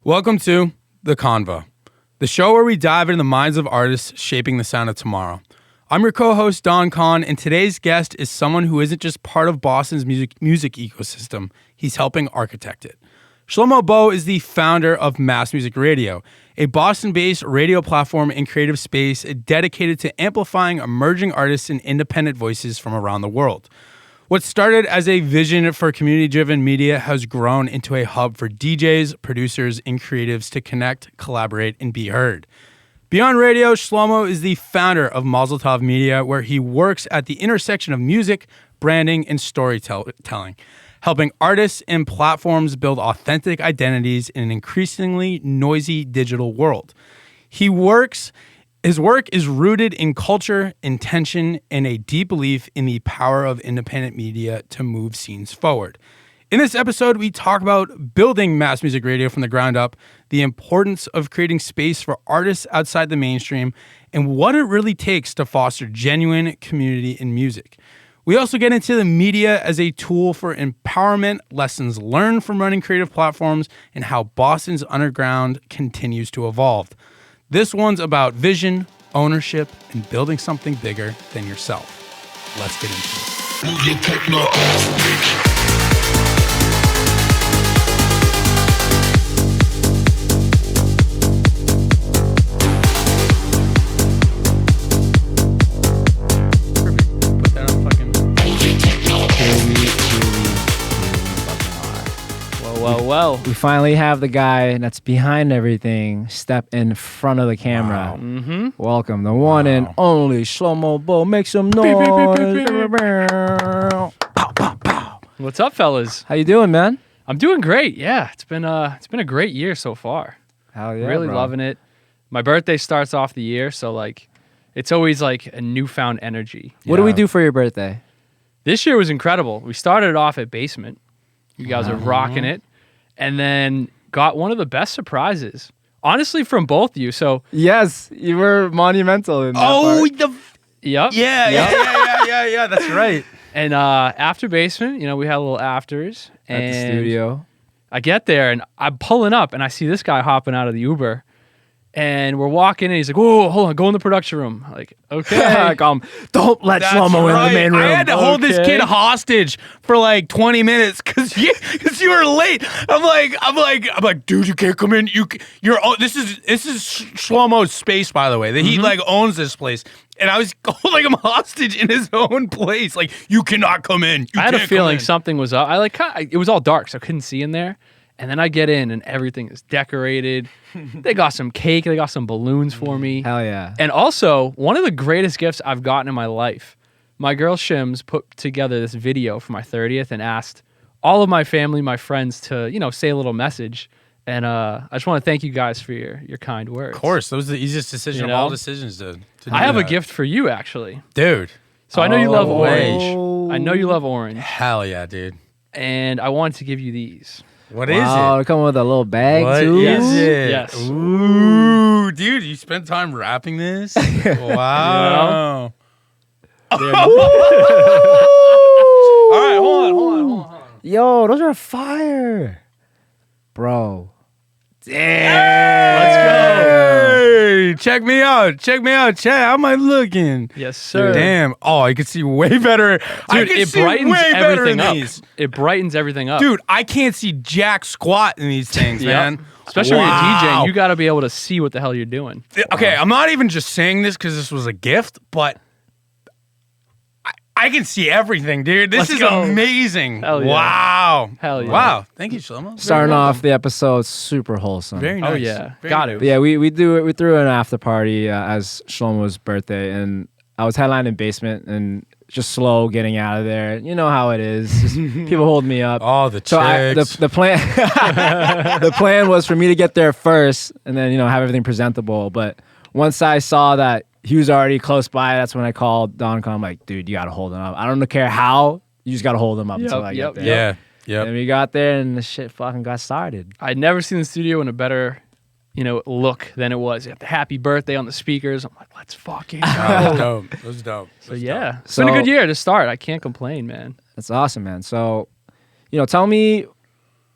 Welcome to the KonVO, the show where we dive into the minds of artists shaping the sound of tomorrow. I'm your co-host, Don Kahn, and today's guest is someone who isn't just part of Boston's music ecosystem, he's helping architect it. Shlomo Bowe is the founder of Mass Music Radio, a Boston-based radio platform and creative space dedicated to amplifying emerging artists and independent voices from around the world. What started as a vision for community-driven media has grown into a hub for DJs, producers, and creatives to connect, collaborate, and be heard. Beyond radio, Shlomo is the founder of Mozeltov Media, where he works at the intersection of music, branding, and storytelling, helping artists and platforms build authentic identities in an increasingly noisy digital world. His work is rooted in culture, intention, and a deep belief in the power of independent media to move scenes forward. In this episode, we talk about building mass music radio from the ground up, the importance of creating space for artists outside the mainstream, and what it really takes to foster genuine community in music. We also get into the media as a tool for empowerment, lessons learned from running creative platforms, and how Boston's underground continues to evolve. This one's about vision, ownership, and building something bigger than yourself. Let's get into it. Move your techno off. Well, we finally have the guy that's behind everything step in front of the camera. Wow. Mm-hmm. Welcome, the one and only Shlomo Bowe. Make some noise. Pow, pow, pow. What's up, fellas? How you doing, man? I'm doing great. Yeah, it's been a great year so far. Hell yeah, Really bro. loving it. My birthday starts off the year, so like, it's always like a newfound energy. What do we do for your birthday? This year was incredible. We started it off at Basement. You guys are rocking it, and then got one of the best surprises, honestly, from both of you. So Yes, you were monumental in that part. yep, Yeah, that's right. And after Basement, we had a little afters At the and studio. I get there and I'm pulling up and I see this guy hopping out of the Uber and we're walking in. He's like, "Whoa, hold on, go in the production room." I'm like, okay. I call him, don't let That's Shlomo in right. the main room. I had to hold this Okay. kid hostage for like 20 minutes because you were late. I'm like, dude, you can't come in. This is Shlomo's space, by the way. That he like owns this place, and I was holding him hostage in his own place. Like, you cannot come in. I had a can't come feeling in. something was up. It was all dark, so I couldn't see in there. And then I get in and everything is decorated. They got some cake. They got some balloons for me. Hell yeah. And also, one of the greatest gifts I've gotten in my life, my girl Shims put together this video for my 30th and asked all of my family, my friends to, say a little message. And I just want to thank you guys for your kind words. Of course, that was the easiest decision You of all know? decisions to do I have a that. gift for you, actually. Dude. So I know you love Oh. orange. I know you love orange. Hell yeah, dude. And I wanted to give you these. What is Wow, it? they come with a little bag What too. is it? Yes. Ooh, dude, you spent time wrapping this? Wow. All right, hold on. Yo, those are fire. Bro. Let's Hey, check me out. Check. How am I looking? Yes, sir. Damn. Oh, I can see way better. I Dude, can it see brightens way better everything in up. these. It brightens everything up. Dude, I can't see jack squat in these things, Yep. man. Especially when you're Wow. DJing, you got to be able to see what the hell you're doing. Okay, I'm not even just saying this because this was a gift, but I can see everything, dude. This Let's is go. amazing. Hell yeah. Wow. Hell yeah. Wow. Thank you, Shlomo. Starting off the episode super wholesome. Very nice. Oh, yeah. Very Got nice. to. Yeah, we threw an after party as Shlomo's birthday, and I was headlining Basement and just slow getting out of there. You know how it is. Just people hold me up. Oh, the So chicks. the plan the plan was for me to get there first and then have everything presentable. But once I saw that he was already close by, that's when I called Don. I'm like, dude, you gotta hold him up. I don't care how, you just gotta hold him up until I Yep, get there. Yeah. And we got there and the shit fucking got started. I'd never seen the studio in a better, look than it was. You have the happy birthday on the speakers. I'm like, let's fucking go. That was dope. That was dope. So yeah, it's been a So- good year to start. I can't complain, man. That's awesome, man. So, tell me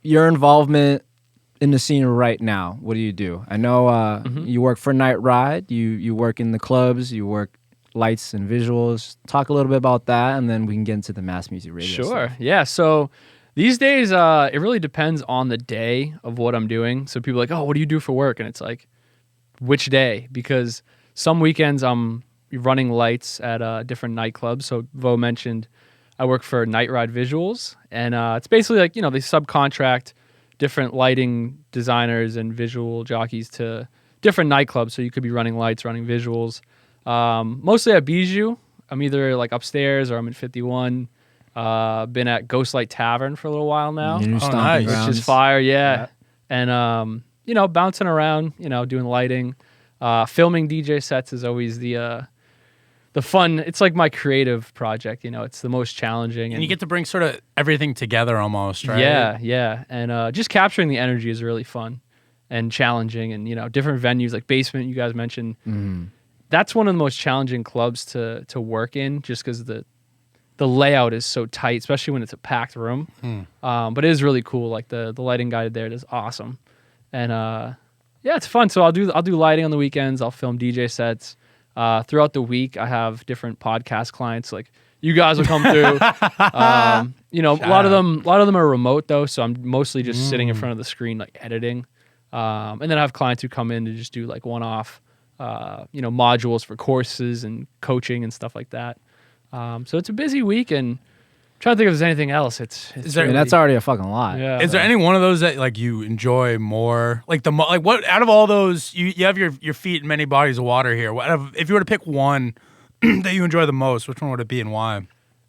your involvement in the scene right now, what do? I know you work for Night Ride. You work in the clubs. You work lights and visuals. Talk a little bit about that, and then we can get into the mass music radio. Sure. stuff. Yeah. So these days, it really depends on the day of what I'm doing. So people are like, oh, what do you do for work? And it's like, which day? Because some weekends I'm running lights at different nightclubs. So Vo mentioned I work for Night Ride Visuals, and it's basically like, they subcontract different lighting designers and visual jockeys to different nightclubs. So you could be running lights, running visuals. Mostly at Bijou. I'm either like upstairs or I'm in 51. Been at Ghostlight Tavern for a little while now, Your new Oh, stomping nice. which grounds. is fire. Yeah. And, bouncing around, doing lighting, filming DJ sets is always the fun. It's like my creative project, it's the most challenging. And you get to bring sort of everything together almost, right? Yeah. And just capturing the energy is really fun and challenging. And, different venues like Basement, you guys mentioned. That's one of the most challenging clubs to work in just because the layout is so tight, especially when it's a packed room. But it is really cool. Like the lighting guy there is awesome. And yeah, it's fun. So I'll do lighting on the weekends. I'll film DJ sets. Throughout the week, I have different podcast clients. Like you guys will come through. A lot of them are remote though, so I'm mostly just sitting in front of the screen, like editing. And then I have clients who come in to just do like one-off, modules for courses and coaching and stuff like that. So it's a busy week, and I'm trying to think if there's anything else. It's there- I mean, that's already a fucking lot. yeah. Is there any one of those that like you enjoy more? Like what out of all those you have your feet in many bodies of water here. If you were to pick one that you enjoy the most, which one would it be and why?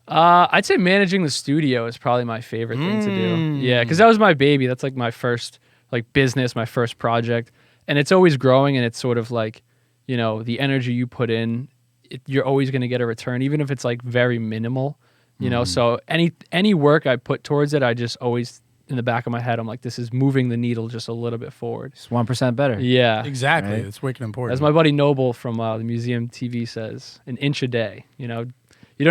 I'd say managing the studio is probably my favorite thing to do. Yeah, because that was my baby. That's like my first like business, my first project, and it's always growing. And it's sort of like, the energy you put in, you're always going to get a return, even if it's like very minimal. So any work I put towards it, I just always in the back of my head, I'm like, this is moving the needle just a little bit forward. It's 1% better. Yeah, Exactly. Right. It's wicked important. as my buddy Noble from the Museum TV says, an inch a day. You don't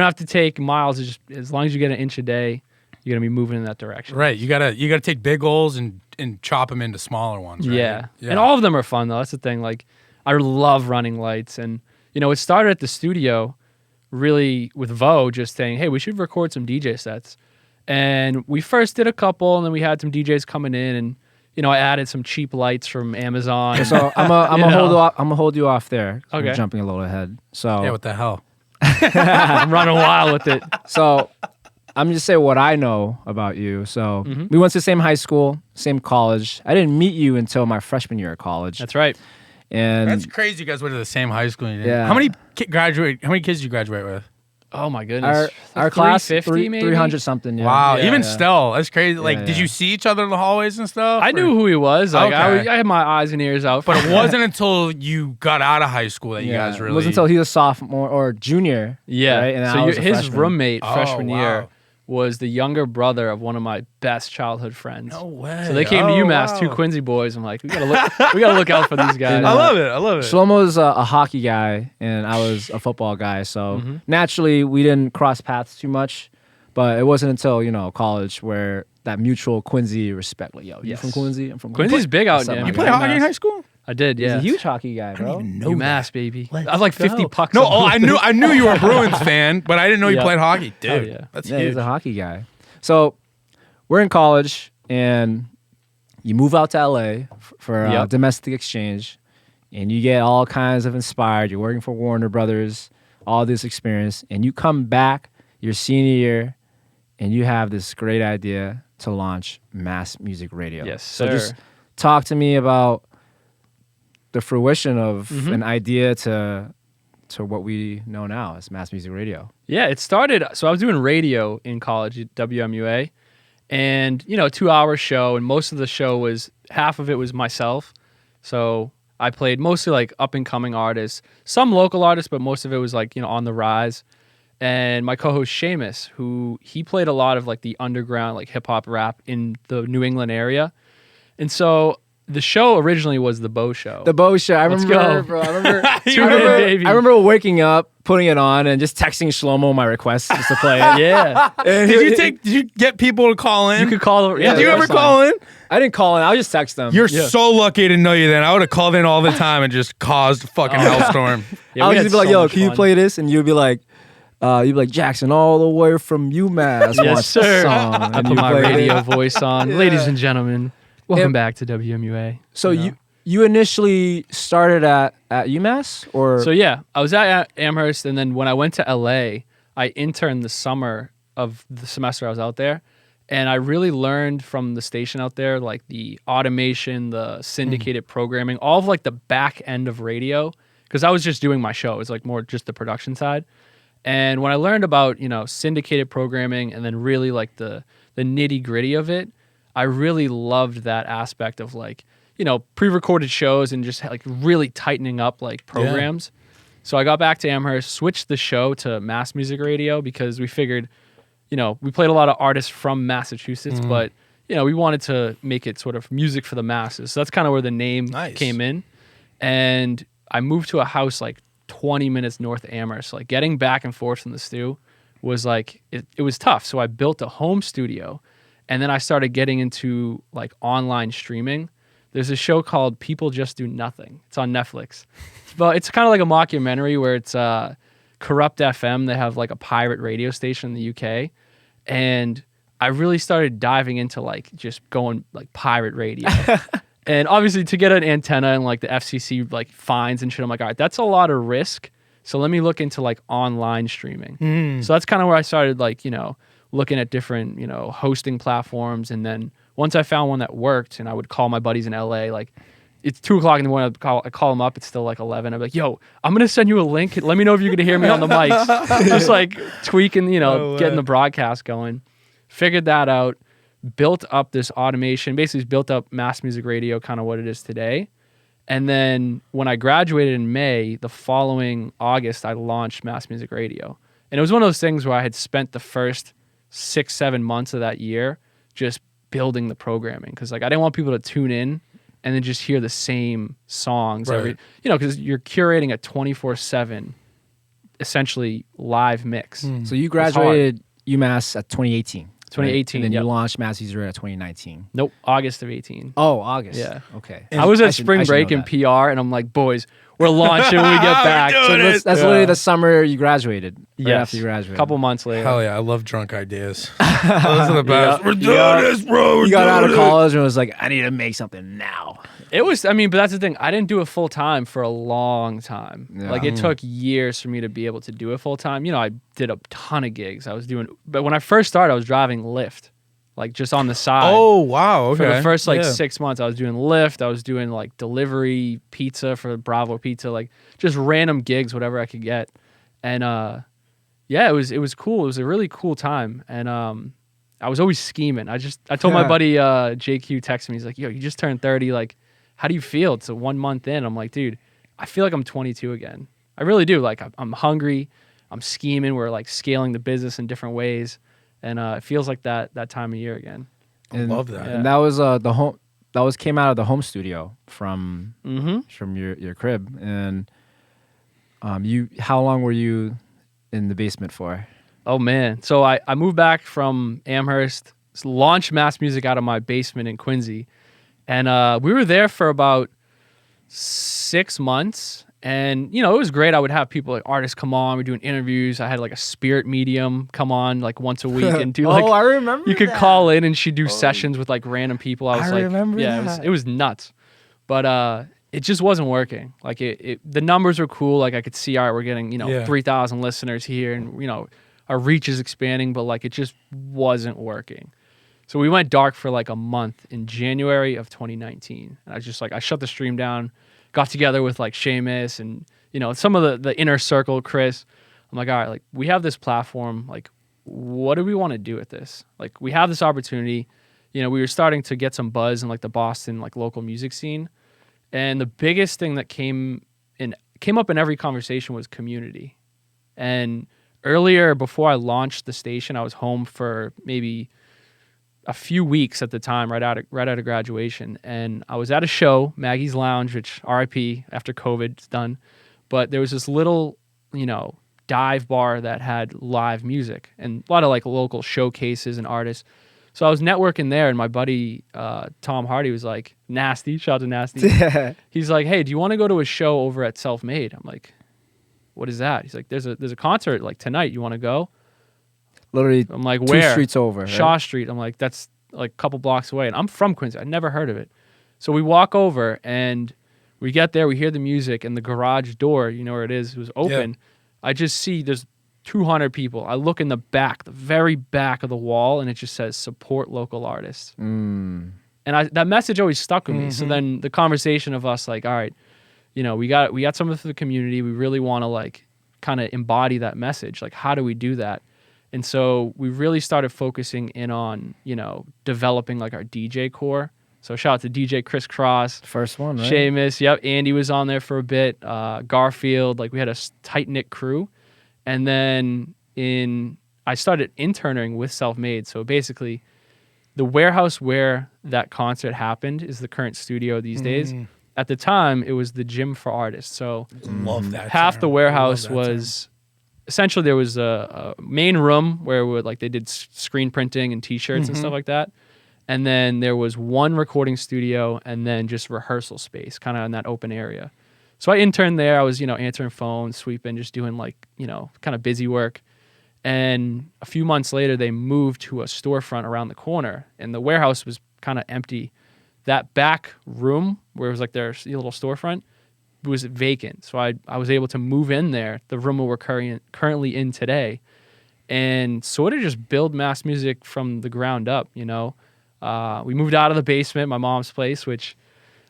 have to take miles. It's just as long as you get an inch a day, you're gonna be moving in that direction. Right. You gotta take big goals and chop them into smaller ones. Right? Yeah. And all of them are fun though. That's the thing. Like I love running lights, and it started at the studio, really with Vo just saying, hey, we should record some DJ sets. And we first did a couple, and then we had some DJs coming in, and I added some cheap lights from Amazon. So I'm gonna hold you off there. Okay. We're jumping a little ahead. So Yeah. What the hell? I'm running wild with it. So I'm just say what I know about you. So Mm-hmm. we went to the same high school, same college. I didn't meet you until my freshman year of college. That's right. And That's crazy. You guys went to the same high school. And you didn't. Yeah. How many How many kids did you graduate with? Oh my goodness. our class 350 maybe? 300 something. Yeah. Wow. Yeah, Even yeah. still, that's crazy. Like, Yeah, did yeah. you see each other in the hallways and stuff? I or- knew who he was. Like Okay. I had my eyes and ears out. But for it wasn't until you got out of high school that you Yeah. guys really. It wasn't until he was sophomore or junior. Yeah. Right? And I So was a his freshman. roommate Oh, freshman wow. year was the younger brother of one of my best childhood friends. No way. So they came to Oh, UMass, two wow. Quincy boys. I'm like, we gotta look out for these guys. I love it. I love it. Shlomo's a hockey guy, and I was a football guy. So Mm-hmm. naturally, we didn't cross paths too much. But it wasn't until college where that mutual Quincy respect. Like, yo, you Yes. from Quincy? I'm from Quincy's big out What's up, in my You guy? play hockey in high school? I did, He's yeah. a huge hockey guy, bro. UMass, baby. I have like 50 pucks. No, on I knew you were a Bruins fan, but I didn't know you Yeah. played hockey, dude. Oh, yeah. That's Yeah, huge. he's a hockey guy. So we're in college, and you move out to LA for Yep. domestic exchange, and you get all kinds of inspired. You're working for Warner Brothers, all this experience, and you come back your senior year, and you have this great idea to launch mass music radio. Yes, So sir. just talk to me about the fruition of Mm-hmm. an idea to what we know now as mass music radio. Yeah, it started. So I was doing radio in college at WMUA, and 2-hour show, and most of the show was half of it was myself. So I played mostly like up and coming artists, some local artists, but most of it was like on the rise. And my co-host Seamus, who he played a lot of like the underground like hip hop rap in the New England area, and so the show originally was the Bowe Show. The Bowe Show. I Let's remember, go. bro. I remember. Tune in, baby. I remember waking up putting it on and just texting Shlomo my requests just to play it. Yeah. And Did you get people to call in? You could call. Did you ever call in? I didn't call in. I would just text them. You're so lucky to know you then. I would have called in all the time and just caused a fucking hellstorm. Yeah, I we would had just be like, so yo, much can you fun. play this? And you'd be like, Jackson, all the way from UMass. Yes, wants the sir. song. I And put you my play it. radio voice on. Yeah. Ladies and gentlemen, welcome And- back to WMUA. So you know. you initially started at UMass, or So yeah, I was at Amherst, and then when I went to LA, I interned the summer of the semester I was out there, and I really learned from the station out there, like the automation, the syndicated programming, all of like the back end of radio, because I was just doing my show. It was like more just the production side. And when I learned about, syndicated programming and then really like the nitty gritty of it, I really loved that aspect of like, pre-recorded shows and just like really tightening up like programs. So I got back to Amherst, switched the show to mass music radio because we figured, we played a lot of artists from Massachusetts, but, we wanted to make it sort of music for the masses. So that's kind of where the name came in. And I moved to a house like 20 minutes north of Amherst. Like getting back and forth from the stew was like, it was tough. So I built a home studio and then I started getting into like online streaming. There's a show called People Just Do Nothing. It's on Netflix. But it's kind of like a mockumentary where it's Corrupt FM. They have like a pirate radio station in the UK. And I really started diving into like just going like pirate radio. And obviously to get an antenna and like the FCC like fines and shit, I'm like, all right, that's a lot of risk. So let me look into like online streaming. So that's kind of where I started like, looking at different, hosting platforms. And then once I found one that worked and I would call my buddies in LA, like it's 2:00 in the morning, I call them up. It's still like 11. I'm like, yo, I'm going to send you a link. Let me know if you can hear me on the mics. Just like tweaking, getting the broadcast going. Figured that out. Built up this automation, basically built up mass music radio, kind of what it is today. And then when I graduated in May, the following August, I launched Mass Music Radio. And it was one of those things where I had spent the first 6-7 months of that year just building the programming. Because like I didn't want people to tune in and then just hear the same songs every, because you're curating a 24/7, essentially live mix. so you graduated UMass at 2018. 2018, And then yep. you launched Mass Music Radio at 2019. Nope, August of 18. Oh, August. Yeah. Okay. I was at I should spring break know in that. PR, and I'm like, boys, we're launching when we get back. We're So doing let's- it. That's literally the summer you graduated. Right yes, after you graduated. a couple months later. Hell yeah, I love drunk ideas. Those are the best. Yeah. We're doing this, bro. We're You got out doing of it. college and was like, I need to make something now. It was, but that's the thing. I didn't do it full time for a long time. Yeah. Like it took years for me to be able to do it full time. I did a ton of gigs. But when I first started, I was driving Lyft, like just on the side. Oh, wow. Okay. For the first Yeah. 6 months, I was doing Lyft. I was doing like delivery pizza for Bravo Pizza, like just random gigs, whatever I could get. And it was cool. It was a really cool time. And I was always scheming. I told my buddy JQ texted me. He's like, yo, you just turned 30. Like, how do you feel? It's 1 month in. I'm like, dude, I feel like I'm 22 again. I really do. Like I'm hungry. I'm scheming. We're like scaling the business in different ways. And it feels like that time of year again. I love that. Yeah. And that was the home. That was came out of the home studio from Mm-hmm. your crib. And how long were you in the basement for? Oh, man. So I moved back from Amherst, launched Mass Music out of my basement in Quincy. And we were there for about 6 months. And, it was great. I would have people, like artists come on. We're doing interviews. I had like a spirit medium come on like once a week and do like, I remember. you could call in and she'd do sessions with like random people. I was like, remember yeah, that. it was nuts. But it just wasn't working. Like the numbers were cool. Like I could see, all right, we're getting, Yeah. 3,000 listeners here and, our reach is expanding, but like it just wasn't working. So we went dark for like a month in January of 2019. And I just like, I shut the stream down, got together with like Seamus and, some of the inner circle, Chris. I'm like, all right, like we have this platform. Like, what do we want to do with this? Like we have this opportunity. We were starting to get some buzz in like the Boston, like local music scene. And the biggest thing that came up in every conversation was community. And earlier, before I launched the station, I was home for maybe a few weeks at the time, right out of graduation, and I was at a show, Maggie's Lounge, which RIP after COVID's done, but there was this little, dive bar that had live music and a lot of like local showcases and artists. So I was networking there, and my buddy Tom Hardy was like, Nasty, shout out to Nasty. He's like, hey, do you want to go to a show over at Self Made? I'm like, what is that? He's like, there's a concert like tonight. You want to go? Literally, I'm like, 2 where? streets over. Shaw Right? Street. I'm like, that's like a couple blocks away. And I'm from Quincy. I'd never heard of it. So we walk over, and we get there. We hear the music, and the garage door, you know where it is, it was open. Yeah. I just see there's 200 people. I look in the back, the very back of the wall, and it just says support local artists. And that message always stuck with me. So then the conversation of us like, all right, you know, we got something for the community. We really want to like kind of embody that message. Like, how do we do that? And so we really started focusing in on, you know, developing like our DJ core. So shout out to DJ Chris Cross, First one, right? Seamus, yep. Andy was on there for a bit. Garfield, like we had a tight knit crew. And then I started interning with Self Made. So basically, the warehouse where that concert happened is the current studio these days. At the time, it was the gym for artists. So Love that. half term. the I warehouse love that was essentially there was a main room where they did screen printing and T-shirts and stuff like that. And then there was one recording studio and then just rehearsal space, kind of in that open area. So I interned there. I was, you know, answering phones, sweeping, just doing like, you know, kind of busy work. And a few months later, they moved to a storefront around the corner, and the warehouse was kind of empty. That back room where it was like their little storefront was vacant. So I was able to move in there, the room where we're currently in today, and sort of just build mass music from the ground up, you know. We moved out of the basement, my mom's place, which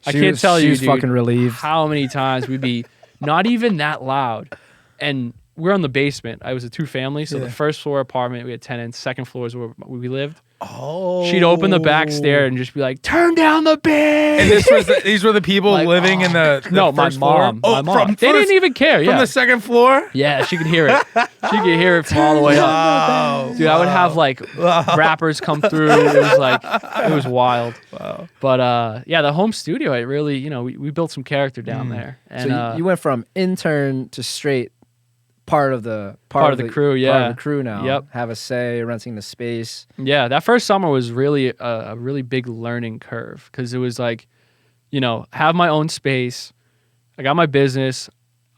I can't tell you, She was dude, fucking relieved. how many times we'd be not even that loud. And we're in the basement. I was a 2-family, so the first floor apartment, we had tenants. Second floor is where we lived. Oh. She'd open the back stair and just be like, turn down the bass. And these were the people Like, living in the No, my first floor? mom. Oh, My mom. from They first- didn't even care. from Yeah. the second floor. Yeah, she could hear it. She could hear it from all the way up. Wow. Dude, I would have like rappers come through. It was wild. Wow. But yeah, the home studio, it really, you know, we built some character down there. And So you went from intern to straight part of the crew, part of yeah. the crew now. Yep. Have a say, renting the space. yeah, that first summer was really a really big learning curve because it was like, you know, have my own space. I got my business.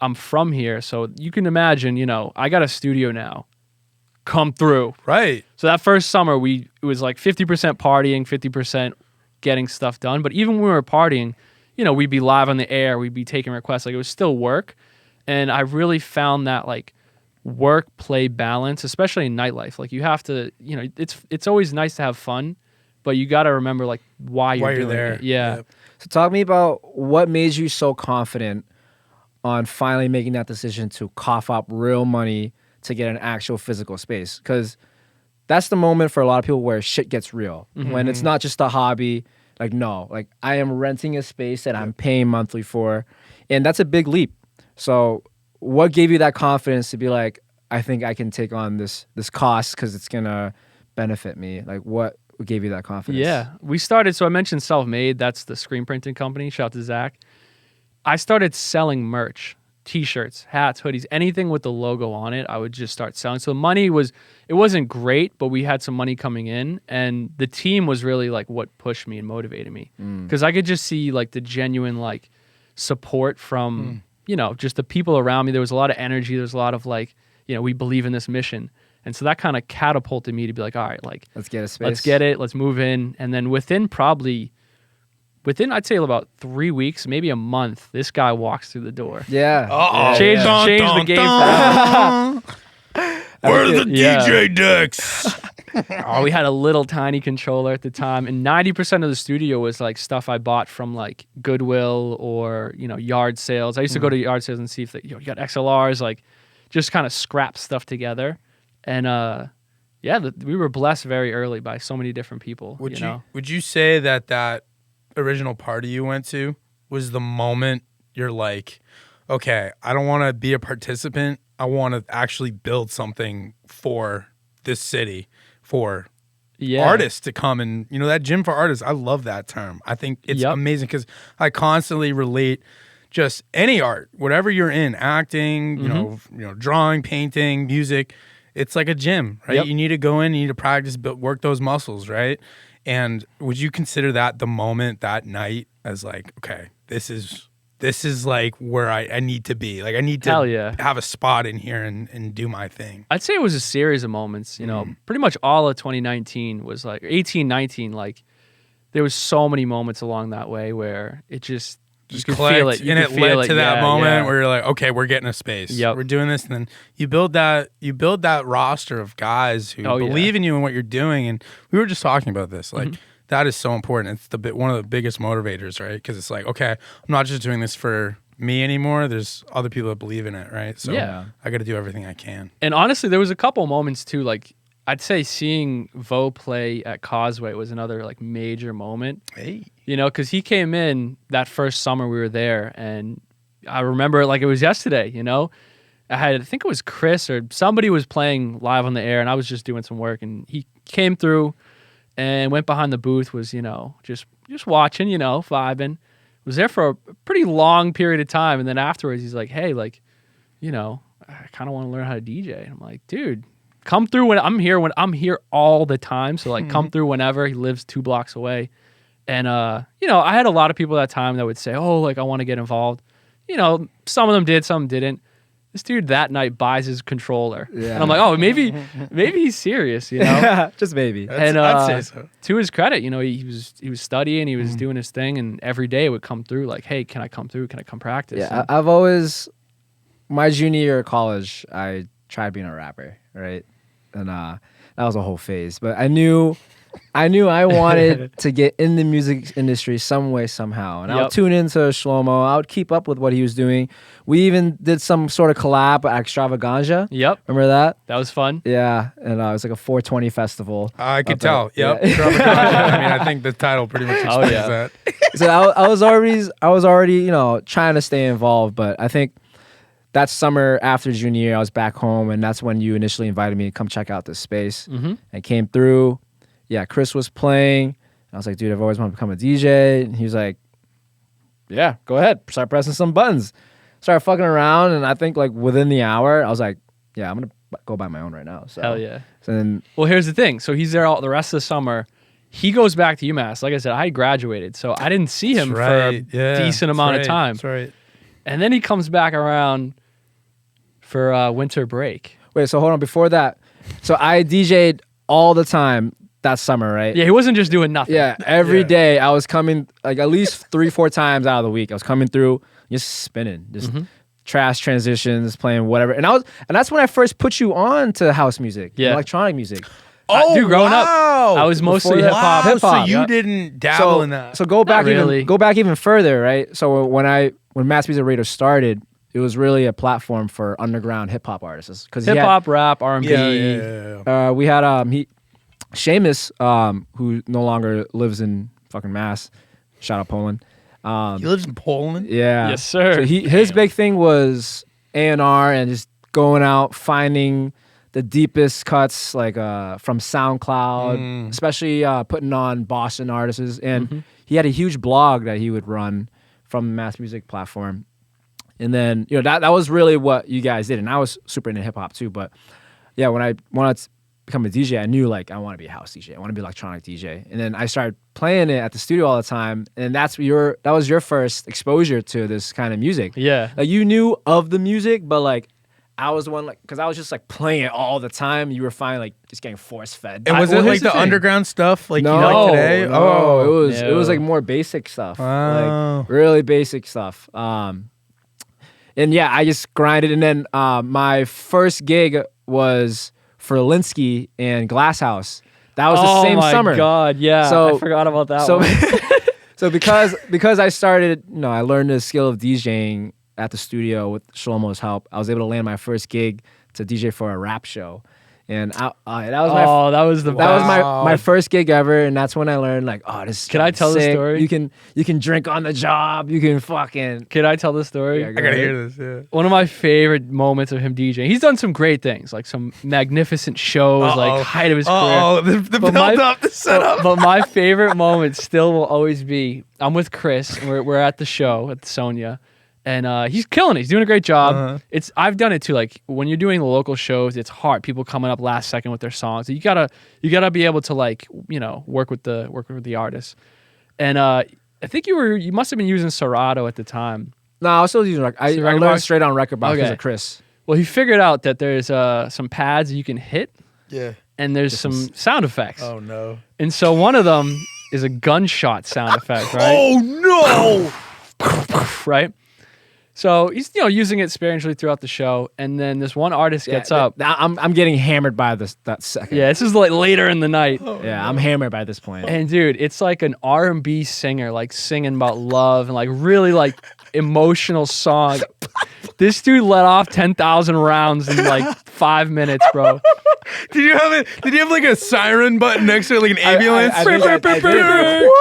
I'm from here. So you can imagine, you know, I got a studio now. Come through. Right. So that first summer, it was like 50% partying, 50% getting stuff done. But even when we were partying, you know, we'd be live on the air. We'd be taking requests. Like it was still work. And I really found that like work-play balance, especially in nightlife. Like you have to, you know, it's always nice to have fun, but you got to remember like why you're doing there. it. Yeah. Yep. So talk to me about what made you so confident on finally making that decision to cough up real money to get an actual physical space. Because that's the moment for a lot of people where shit gets real. When it's not just a hobby, like, no, like I am renting a space that I'm paying monthly for. And that's a big leap. So what gave you that confidence to be like, I think I can take on this cost because it's going to benefit me? Like what gave you that confidence? Yeah. We started, so I mentioned Self Made. That's the screen printing company. Shout out to Zach. I started selling merch, T-shirts, hats, hoodies, anything with the logo on it. I would just start selling. So the money it wasn't great, but we had some money coming in, and the team was really like what pushed me and motivated me because I could just see like the genuine like support from you know, just the people around me. There was a lot of energy. There was a lot of like, you know, we believe in this mission. And so that kind of catapulted me to be like, all right, like, Let's get a space. let's get it. Let's move in. And then within I'd say about 3 weeks, maybe a month, this guy walks through the door. Yeah. Uh-oh. Change the game. Where are the Yeah. DJ decks? Oh, we had a little tiny controller at the time, and 90% of the studio was like stuff I bought from like Goodwill or, you know, yard sales. I used to go to yard sales and see if they, you know, you got XLRs, like just kind of scrap stuff together. And we were blessed very early by so many different people. Would you say that original party you went to was the moment you're like, okay, I don't want to be a participant. I want to actually build something for this city, for artists to come and, you know, that gym for artists. I love that term. I think it's amazing because I constantly relate just any art, whatever you're in, acting, Mm-hmm. drawing, painting, music, it's like a gym, right? Yep. You need to go in, you need to practice, work those muscles, right? And would you consider that the moment that night as like, okay, this is like where I need to be. Like I need Hell to yeah. have a spot in here and do my thing. I'd say it was a series of moments. Pretty much all of 2019 was like 18, 19. Like there was so many moments along that way where it just you could feel it. You and could it feel led it. to that Yeah, moment yeah. where you're like, okay, we're getting a space. Yep. We're doing this, and then you build that roster of guys who Oh, yeah. believe in you and what you're doing. And we were just talking about this, like Mm-hmm. that is so important. It's one of the biggest motivators, right? Because it's like, okay, I'm not just doing this for me anymore. There's other people that believe in it, right? So Yeah. I got to do everything I can. And honestly, there was a couple moments too. Like I'd say seeing Vo play at Causeway was another like major moment. Hey. Because he came in that first summer we were there, and I remember it like it was yesterday. I think it was Chris or somebody was playing live on the air, and I was just doing some work, and he came through and went behind the booth, was just watching, vibing. Was there for a pretty long period of time, and then afterwards he's like, hey, like, I kind of want to learn how to DJ. And I'm like, dude, come through when I'm here all the time. So like, come through whenever. He lives 2 blocks away. And, I had a lot of people at that time that would say, oh, like, I want to get involved. Some of them did, some didn't. This dude that night buys his controller. Yeah. And I'm like, oh, maybe he's serious, Just maybe. And I'd say so. to his credit, he was studying, he was doing his thing, and every day it would come through like, hey, can I come through? Can I come practice? Yeah, I've always, my junior year of college, I tried being a rapper, right? And that was a whole phase. But I knew I wanted to get in the music industry some way, somehow. And I would Yep. tune into Shlomo. I would keep up with what he was doing. We even did some sort of collab at Extravaganza. Yep. Remember that? That was fun. Yeah. And it was like a 420 festival. I could up tell. there. Yep. Yeah. I mean, I think the title pretty much explains yeah. that. So I was already, trying to stay involved. But I think that summer after junior year, I was back home. And that's when you initially invited me to come check out this space. Mm-hmm. I came through. Yeah, Chris was playing. I was like, dude, I've always wanted to become a DJ. And he was like, yeah, go ahead. Start pressing some buttons. Started fucking around. And I think like within the hour, I was like, yeah, I'm going to go buy my own right now. So, Hell yeah. So then, Well, here's the thing. So he's there all the rest of the summer. He goes back to UMass. Like I said, I graduated, so I didn't see him for a decent amount of time. That's right. And then he comes back around for winter break. wait, so hold on. Before that, so I DJ'd all the time that summer, right? Yeah, he wasn't just doing nothing. Yeah, every Yeah. day I was coming, like at least 3-4 times out of the week. I was coming through, just spinning, just trash transitions, playing whatever. And that's when I first put you on to house music, Yeah. electronic music. Dude, growing up, wow. I was mostly Before hip that- hop. Hip-hop, So you yeah. didn't dabble So in that. so go back really. even further, right? So when Mass Music Radio started, it was really a platform for underground hip hop artists because Hip hop, rap, R&B. yeah. we had Seamus, who no longer lives in fucking Mass. Shout out Poland. He lives in Poland. Yeah. Yes, sir. So his big thing was A&R and just going out, finding the deepest cuts, like from SoundCloud, especially putting on Boston artists. And he had a huge blog that he would run from the Mass Music platform. And then, that was really what you guys did. And I was super into hip hop too. But yeah, when I wanted to become a DJ, I knew like I want to be a house DJ. I want to be an electronic DJ. And then I started playing it at the studio all the time. And that was your first exposure to this kind of music. Yeah. Like you knew of the music, but like I was the one, like, because I was just like playing it all the time. You were fine, like just getting force fed. And was well, it here's like the the thing. underground stuff like No, you like today? no, it was No. like more basic stuff, Wow. like really basic stuff. And yeah, I just grinded. And then my first gig was for Linsky and Glass House. That was the same summer. Oh my God, yeah. So- I forgot about that So, one. so because I started, I learned the skill of DJing at the studio with Shlomo's help. I was able to land my first gig to DJ for a rap show, and that was my Oh, that was the that best. was my first gig ever, and that's when I learned like, oh, this. Is Can I tell the sick. story? You can drink on the job. You can fucking. Can I tell the story? Yeah, I gotta hear this. Yeah. One of my favorite moments of him DJing. He's done some great things, like some magnificent shows, like height of his career. Oh, the But build up, the setup. But my favorite moment still will always be I'm with Chris, and we're at the show at Sonia, And he's killing it. He's doing a great job. I've done it too. Like when you're doing the local shows, it's hard. People coming up last second with their songs. You gotta be able to like work with the artists. And I think you must have been using Serato at the time. No, I was still using I learned box? straight on record box because Okay. of Chris. Well, he figured out that there's some pads you can hit, Yeah. and there's some sound effects. Oh no. And so one of them is a gunshot sound effect, right? Oh no. Right. So he's using it sparingly throughout the show, and then this one artist gets up. I'm getting hammered by that second. Yeah, this is like later in the night. Yeah, I'm hammered by this point. And dude, it's like an R&B singer, like singing about love and like really like emotional song. This dude let off 10,000 rounds in like 5 minutes, bro. Did you have like a siren button next to it, like an ambulance? I think I did.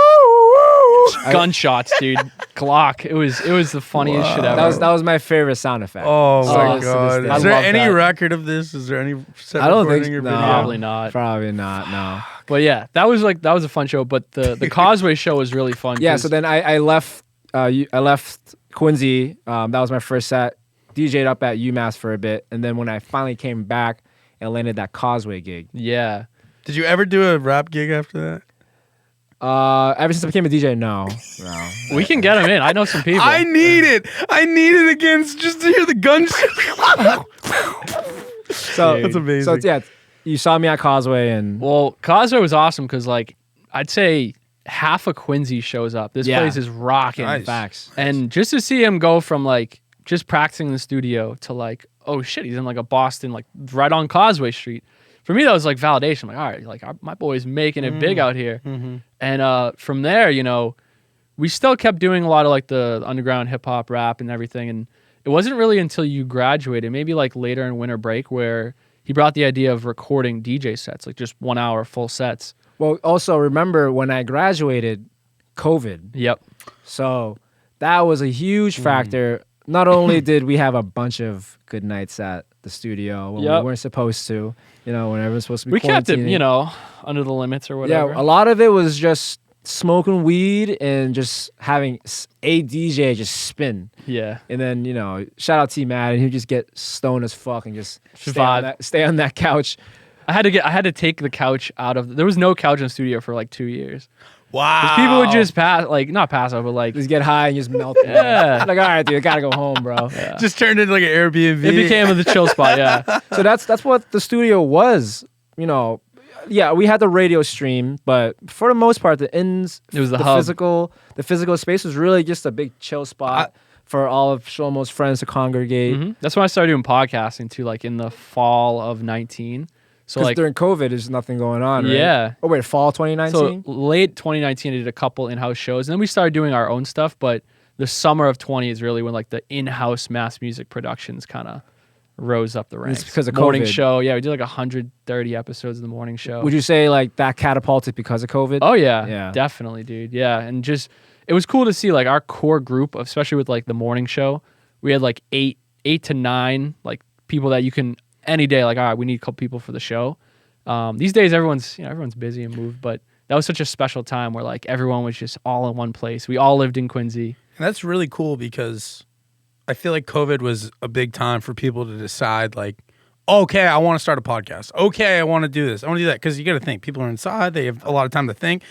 Gunshots, dude. Glock. It was the funniest shit ever. That was my favorite sound effect. Oh my Still god! to this day. Is there I love any that. record of this? Is there any set I don't recording think or no. video? Probably not. Probably not. No. But yeah, that was a fun show. But the Causeway show was really fun. Yeah. 'cause- So then I left. I left Quincy. That was my first set. DJ'd up at UMass for a bit, and then when I finally came back, I landed that Causeway gig. yeah. Did you ever do a rap gig after that? Ever since I became a DJ, no. We can get him in. I know some people. I need it. I need it again just to hear the gunshot. So That's amazing. So yeah, you saw me at Causeway, and Well, Causeway was awesome because like I'd say half of Quincy shows up. This Yeah. place is rocking. Nice. facts. And just to see him go from like just practicing in the studio to like, oh shit, he's in like a Boston, like right on Causeway Street. For me, that was like validation. I'm like, all right, like my boy's making it big out here. And from there, we still kept doing a lot of like the underground hip hop rap and everything. And it wasn't really until you graduated, maybe like later in winter break, where he brought the idea of recording DJ sets, like just 1 hour full sets. Well, also remember when I graduated, COVID. Yep. So that was a huge factor. Not only did we have a bunch of good nights at the studio when Yep. we weren't supposed to, when everyone's supposed to be We kept it, quarantining. under the limits or Yeah, whatever. a lot of it was just smoking weed and just having a DJ just spin. Yeah. And then, shout out T Mad, and he'd just get stoned as fuck and just Vibe. stay on that couch. I had to take the couch out of. There was no couch in the studio for like 2 years. Wow. 'Cause people would just not pass out, but like Just get high and just melt. Yeah. Like, all right, dude, I gotta go home, bro. just turned into like an Airbnb. it became the chill spot. Yeah. So that's what the studio was. Yeah, we had the radio stream, but for the most part, It was the hub. physical space was really just a big chill spot for all of Shlomo's friends to congregate. Mhm. That's when I started doing podcasting too, like in the fall of 19. So Because like during COVID, there's nothing going on, right? Yeah. Oh wait, fall 2019. So late 2019, I did a couple in-house shows, and then we started doing our own stuff. But the summer of 20 is really when like the in-house mass music productions kind of rose up the ranks. because of morning COVID. show. Yeah, we did like 130 episodes of the morning show. Would you say like that catapulted because of COVID? Oh yeah, Yeah. definitely, dude. Yeah, and just it was cool to see like our core group, especially with like the morning show. We had like eight to nine like people that you can any day like, all right, we need a couple people for the show. These days everyone's busy and moved, but that was such a special time where like everyone was just all in one place. We all lived in Quincy. And that's really cool because I feel like COVID was a big time for people to decide like, okay, I want to start a podcast. Okay, I want to do this. I want to do that. Because you got to think, people are inside. They have a lot of time to think.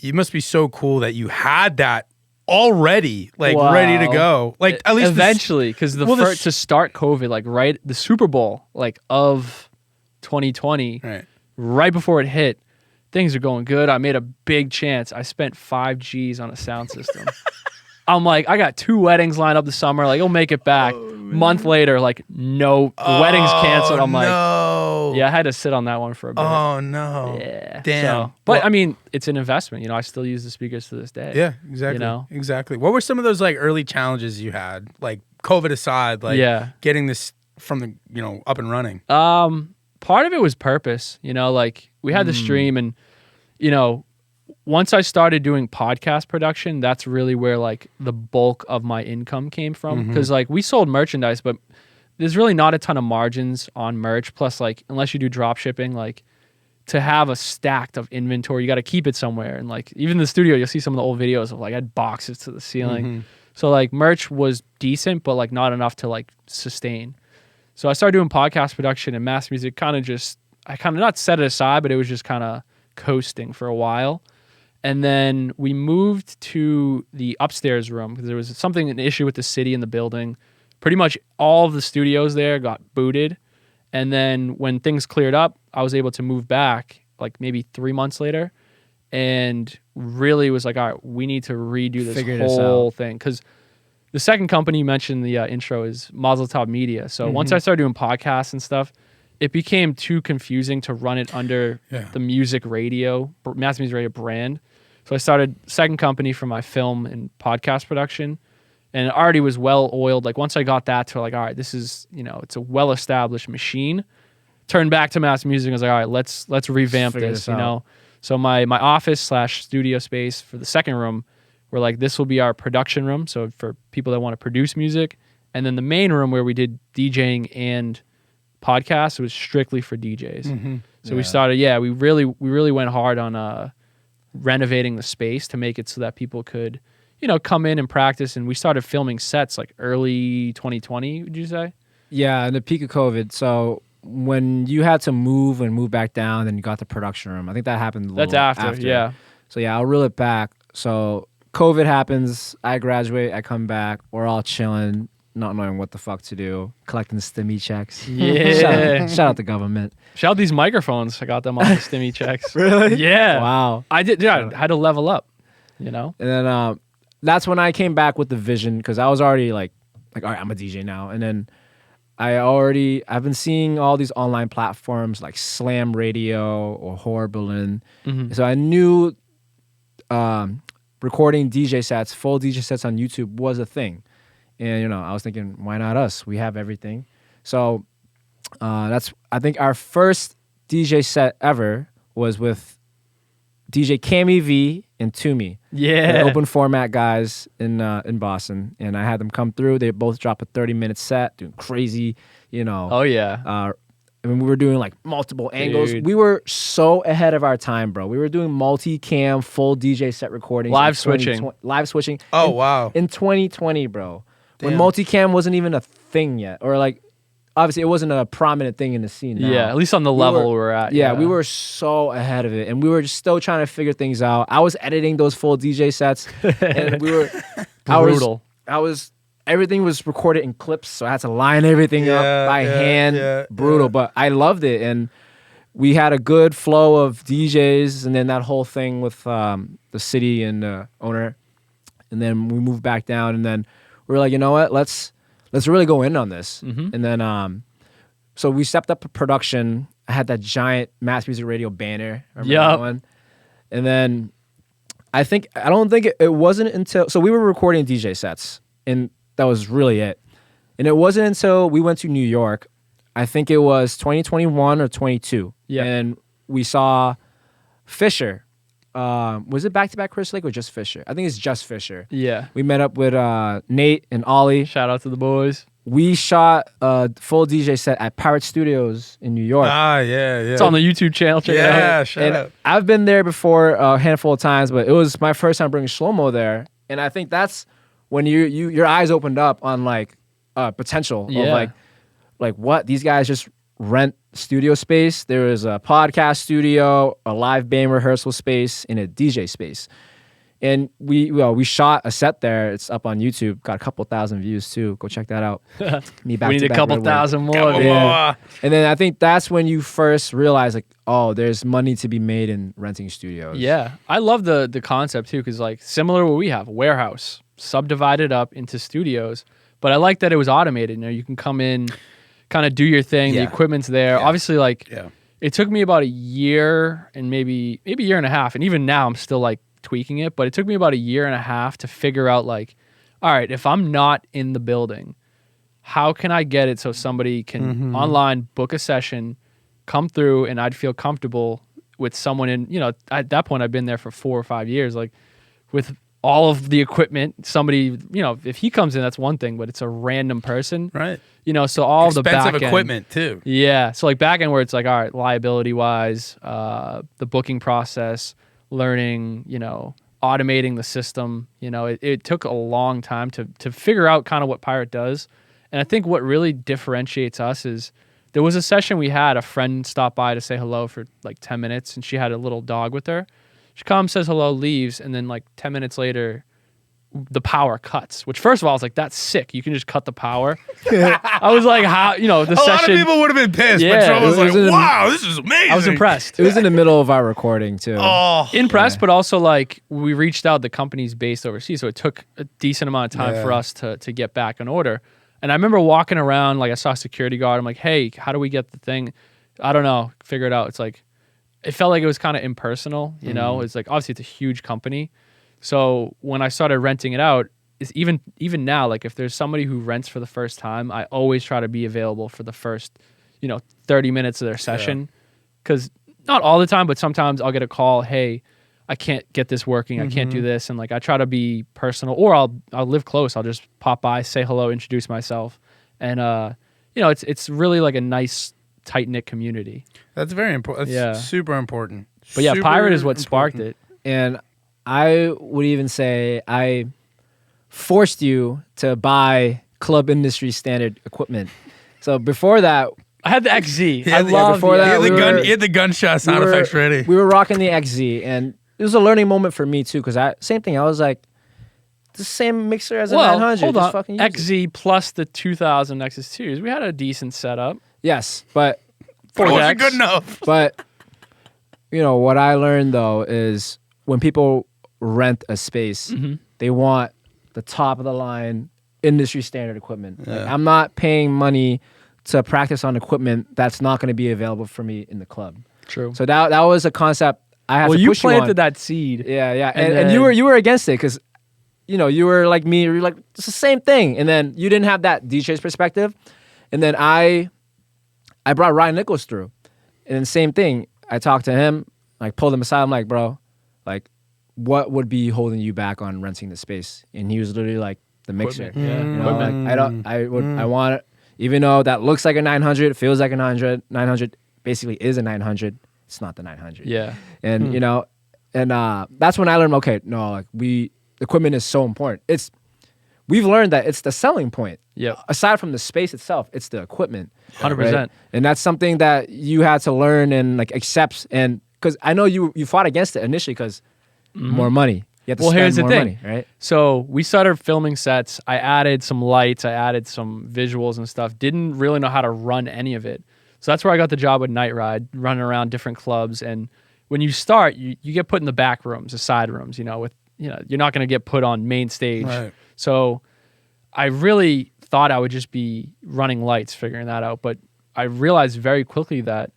It must be so cool that you had that already, like ready to Wow. go. Like at least eventually, because to start COVID, like right the Super Bowl like of 2020, right before it hit, things are going good. I made a big chance. I spent 5 G's on a sound system. I'm like, I got 2 weddings lined up this summer. Like, you'll make it back. Month later, like, no, weddings canceled. I'm like, yeah, I had to sit on that one for a bit. Oh no. Yeah. Damn. But I mean, it's an investment. I still use the speakers to this day. Yeah, exactly. Exactly. What were some of those like early challenges you had? Like COVID aside, like getting this from the, up and running. Part of it was purpose, like we had the stream and, once I started doing podcast production, that's really where like the bulk of my income came from. Cause like we sold merchandise, but there's really not a ton of margins on merch. Plus like, unless you do drop shipping, like to have a stacked of inventory, you got to keep it somewhere. And like, even in the studio, you'll see some of the old videos of like I had boxes to the ceiling. So like merch was decent, but like not enough to like sustain. So I started doing podcast production and mass music. I kind of not set it aside, but it was just kind of coasting for a while. And then we moved to the upstairs room because there was an issue with the city in the building. Pretty much all of the studios there got booted. And then when things cleared up, I was able to move back like maybe 3 months later, and really was like, all right, we need to redo this whole thing. Because the second company you mentioned in the intro is Mozeltov Media. So once I started doing podcasts and stuff, it became too confusing to run it under the mass music radio brand. So I started second company for my film and podcast production, and it already was well oiled. Like once I got that to like, all right, this is, it's a well established machine. Turned back to mass music. I was like, all right, let's revamp this. So my office / studio space for the second room, we're like, this will be our production room. So for people that want to produce music, and then the main room where we did DJing and podcasts, it was strictly for DJs. So we started, we really went hard on renovating the space to make it so that people could, come in and practice. And we started filming sets like early 2020, would you say? Yeah, in the peak of COVID. So when you had to move back down, then you got the production room. I think that happened a little after. Yeah. So yeah, I'll reel it back. So COVID happens, I graduate, I come back, we're all chilling, not knowing what the fuck to do, collecting stimmy checks. Yeah. Shout out the government. Shout out these microphones. I got them off the stimmy checks. Really? Yeah. Wow. I did. Yeah, I had to level up, And then that's when I came back with the vision, because I was already like, all right, I'm a DJ now. And then I've been seeing all these online platforms like Slam Radio or Horrible. So I knew recording DJ sets, full DJ sets on YouTube was a thing. And, I was thinking, why not us? We have everything. So that's, I think our first DJ set ever was with DJ Cammy V and Toomey. Yeah. Open format guys in Boston. And I had them come through. They both dropped a 30-minute set, doing crazy, Oh, yeah. I mean, we were doing like multiple angles. We were so ahead of our time, bro. We were doing multi-cam, full DJ set recordings. Live switching. Oh, wow. In 2020, bro. Damn. When multicam wasn't even a thing yet. Or like, obviously it wasn't a prominent thing in the scene now. Yeah, at least on the level we're at. Yeah, we were so ahead of it. And we were just still trying to figure things out. I was editing those full DJ sets. And we were... Brutal. Everything was recorded in clips, so I had to line everything up by hand. Brutal, but I loved it. And we had a good flow of DJs, and then that whole thing with the city and the owner. And then we moved back down, and then we were like, you know what? Let's really go in on this. And then so we stepped up production. I had that giant Mass Music Radio banner. That one? And then I don't think it wasn't until, so we were recording DJ sets, and that was really it. And it wasn't until we went to New York, I think it was 2021 or 22. Yeah. And we saw Fisher. Was it back-to-back Chris Lake or just Fisher? I think it's just Fisher. Yeah. We met up with Nate and Ollie. Shout out to the boys. We shot a full DJ set at Pirate Studios in New York. Ah, yeah. It's on the YouTube channel. Check it out. Yeah, shout out. I've been there before a handful of times, but it was my first time bringing Shlomo there. And I think that's when your eyes opened up on like potential of like what these guys just rent studio space. There was a podcast studio, a live band rehearsal space, and a DJ space. And we shot a set there. It's up on YouTube. Got a couple thousand views too. Go check that out. We need a couple thousand more. And then I think that's when you first realize like, oh, there's money to be made in renting studios. Yeah, I love the concept too, because like similar to what we have, a warehouse subdivided up into studios. But I like that it was automated. You can come in, kind of do your thing. The equipment's there. Obviously, like it took me about a year and maybe a year and a half, and even now I'm still like tweaking it. But it took me about a year and a half to figure out like, all right, if I'm not in the building, how can I get it so somebody can online book a session, come through, and I'd feel comfortable with someone in, at that point I've been there for 4 or 5 years, like with all of the equipment, somebody, if he comes in, that's one thing, but it's a random person. Right. So all the expensive back end, equipment too. Yeah. So like back end where it's like, all right, liability wise, the booking process, learning, automating the system. You know, it took a long time to figure out kind of what Pirate does. And I think what really differentiates us is there was a session we had, a friend stopped by to say hello for like 10 minutes, and she had a little dog with her. She comes, says hello, leaves, and then like 10 minutes later, the power cuts, which first of all, I was like, that's sick. You can just cut the power. I was like, how, you know, the A session. lot of people would have been pissed, but Yeah, Joe was it like, was in- wow, this is amazing. I was impressed. It was in the middle of our recording too. Oh, Impressed, but also like we reached out. The company's based overseas, so it took a decent amount of time for us to get back in order. And I remember walking around, like I saw a security guard. I'm like, hey, how do we get the thing? I don't know. Figure it out. It's like, it felt like it was kind of impersonal, you know? It's like, obviously it's a huge company. So when I started renting it out, is even now, like if there's somebody who rents for the first time, I always try to be available for the first, 30 minutes of their session. Because not all the time, but sometimes I'll get a call, hey, I can't get this working. I can't do this. And like, I try to be personal, or I'll live close. I'll just pop by, say hello, introduce myself. And, it's really like a nice, tight knit community. that's very important. That's super important. But yeah, Super Pirate is what sparked important. it. And I would even say I forced you to buy club industry standard equipment. So before that, I had the XZ. Yeah, I yeah, love before the that, He had the gunshot sound effects ready. we were rocking the XZ, and it was a learning moment for me too, because same thing. I was like, the same mixer as a 900. hold just on. fucking use it. XZ plus the 2000 XS2s. We had a decent setup. Yes, but But it wasn't decks. good enough. But what I learned though is when people rent a space, they want the top of the line industry standard equipment. Like, I'm not paying money to practice on equipment that's not going to be available for me in the club. True. So that was a concept I had Well, to you push you on. planted that seed. Yeah, yeah, And and you then- were against it because you were like me. You were like, it's the same thing, and then you didn't have that DJ's perspective, and then I brought Ryan Nichols through, and then same thing. I talked to him, like pulled him aside. I'm like, bro, like, what would be holding you back on renting the space? And he was literally like, the mixer. Equipment, yeah. You know, like I want it, even though that looks like a 900, feels like a 900 basically is a 900. It's not the 900. Yeah. And that's when I learned, okay, no, like equipment is so important. We've learned that it's the selling point. Yep. Aside from the space itself, it's the equipment. 100%. Right? And that's something that you had to learn and like accept. And because I know you fought against it initially because more money. You have to Well, spend here's the more thing. money, right? So we started filming sets. I added some lights. I added some visuals and stuff. Didn't really know how to run any of it. So that's where I got the job with Night Ride, running around different clubs. And when you start, you get put in the back rooms, the side rooms, you're not going to get put on main stage. Right. So I really thought I would just be running lights, figuring that out. But I realized very quickly that,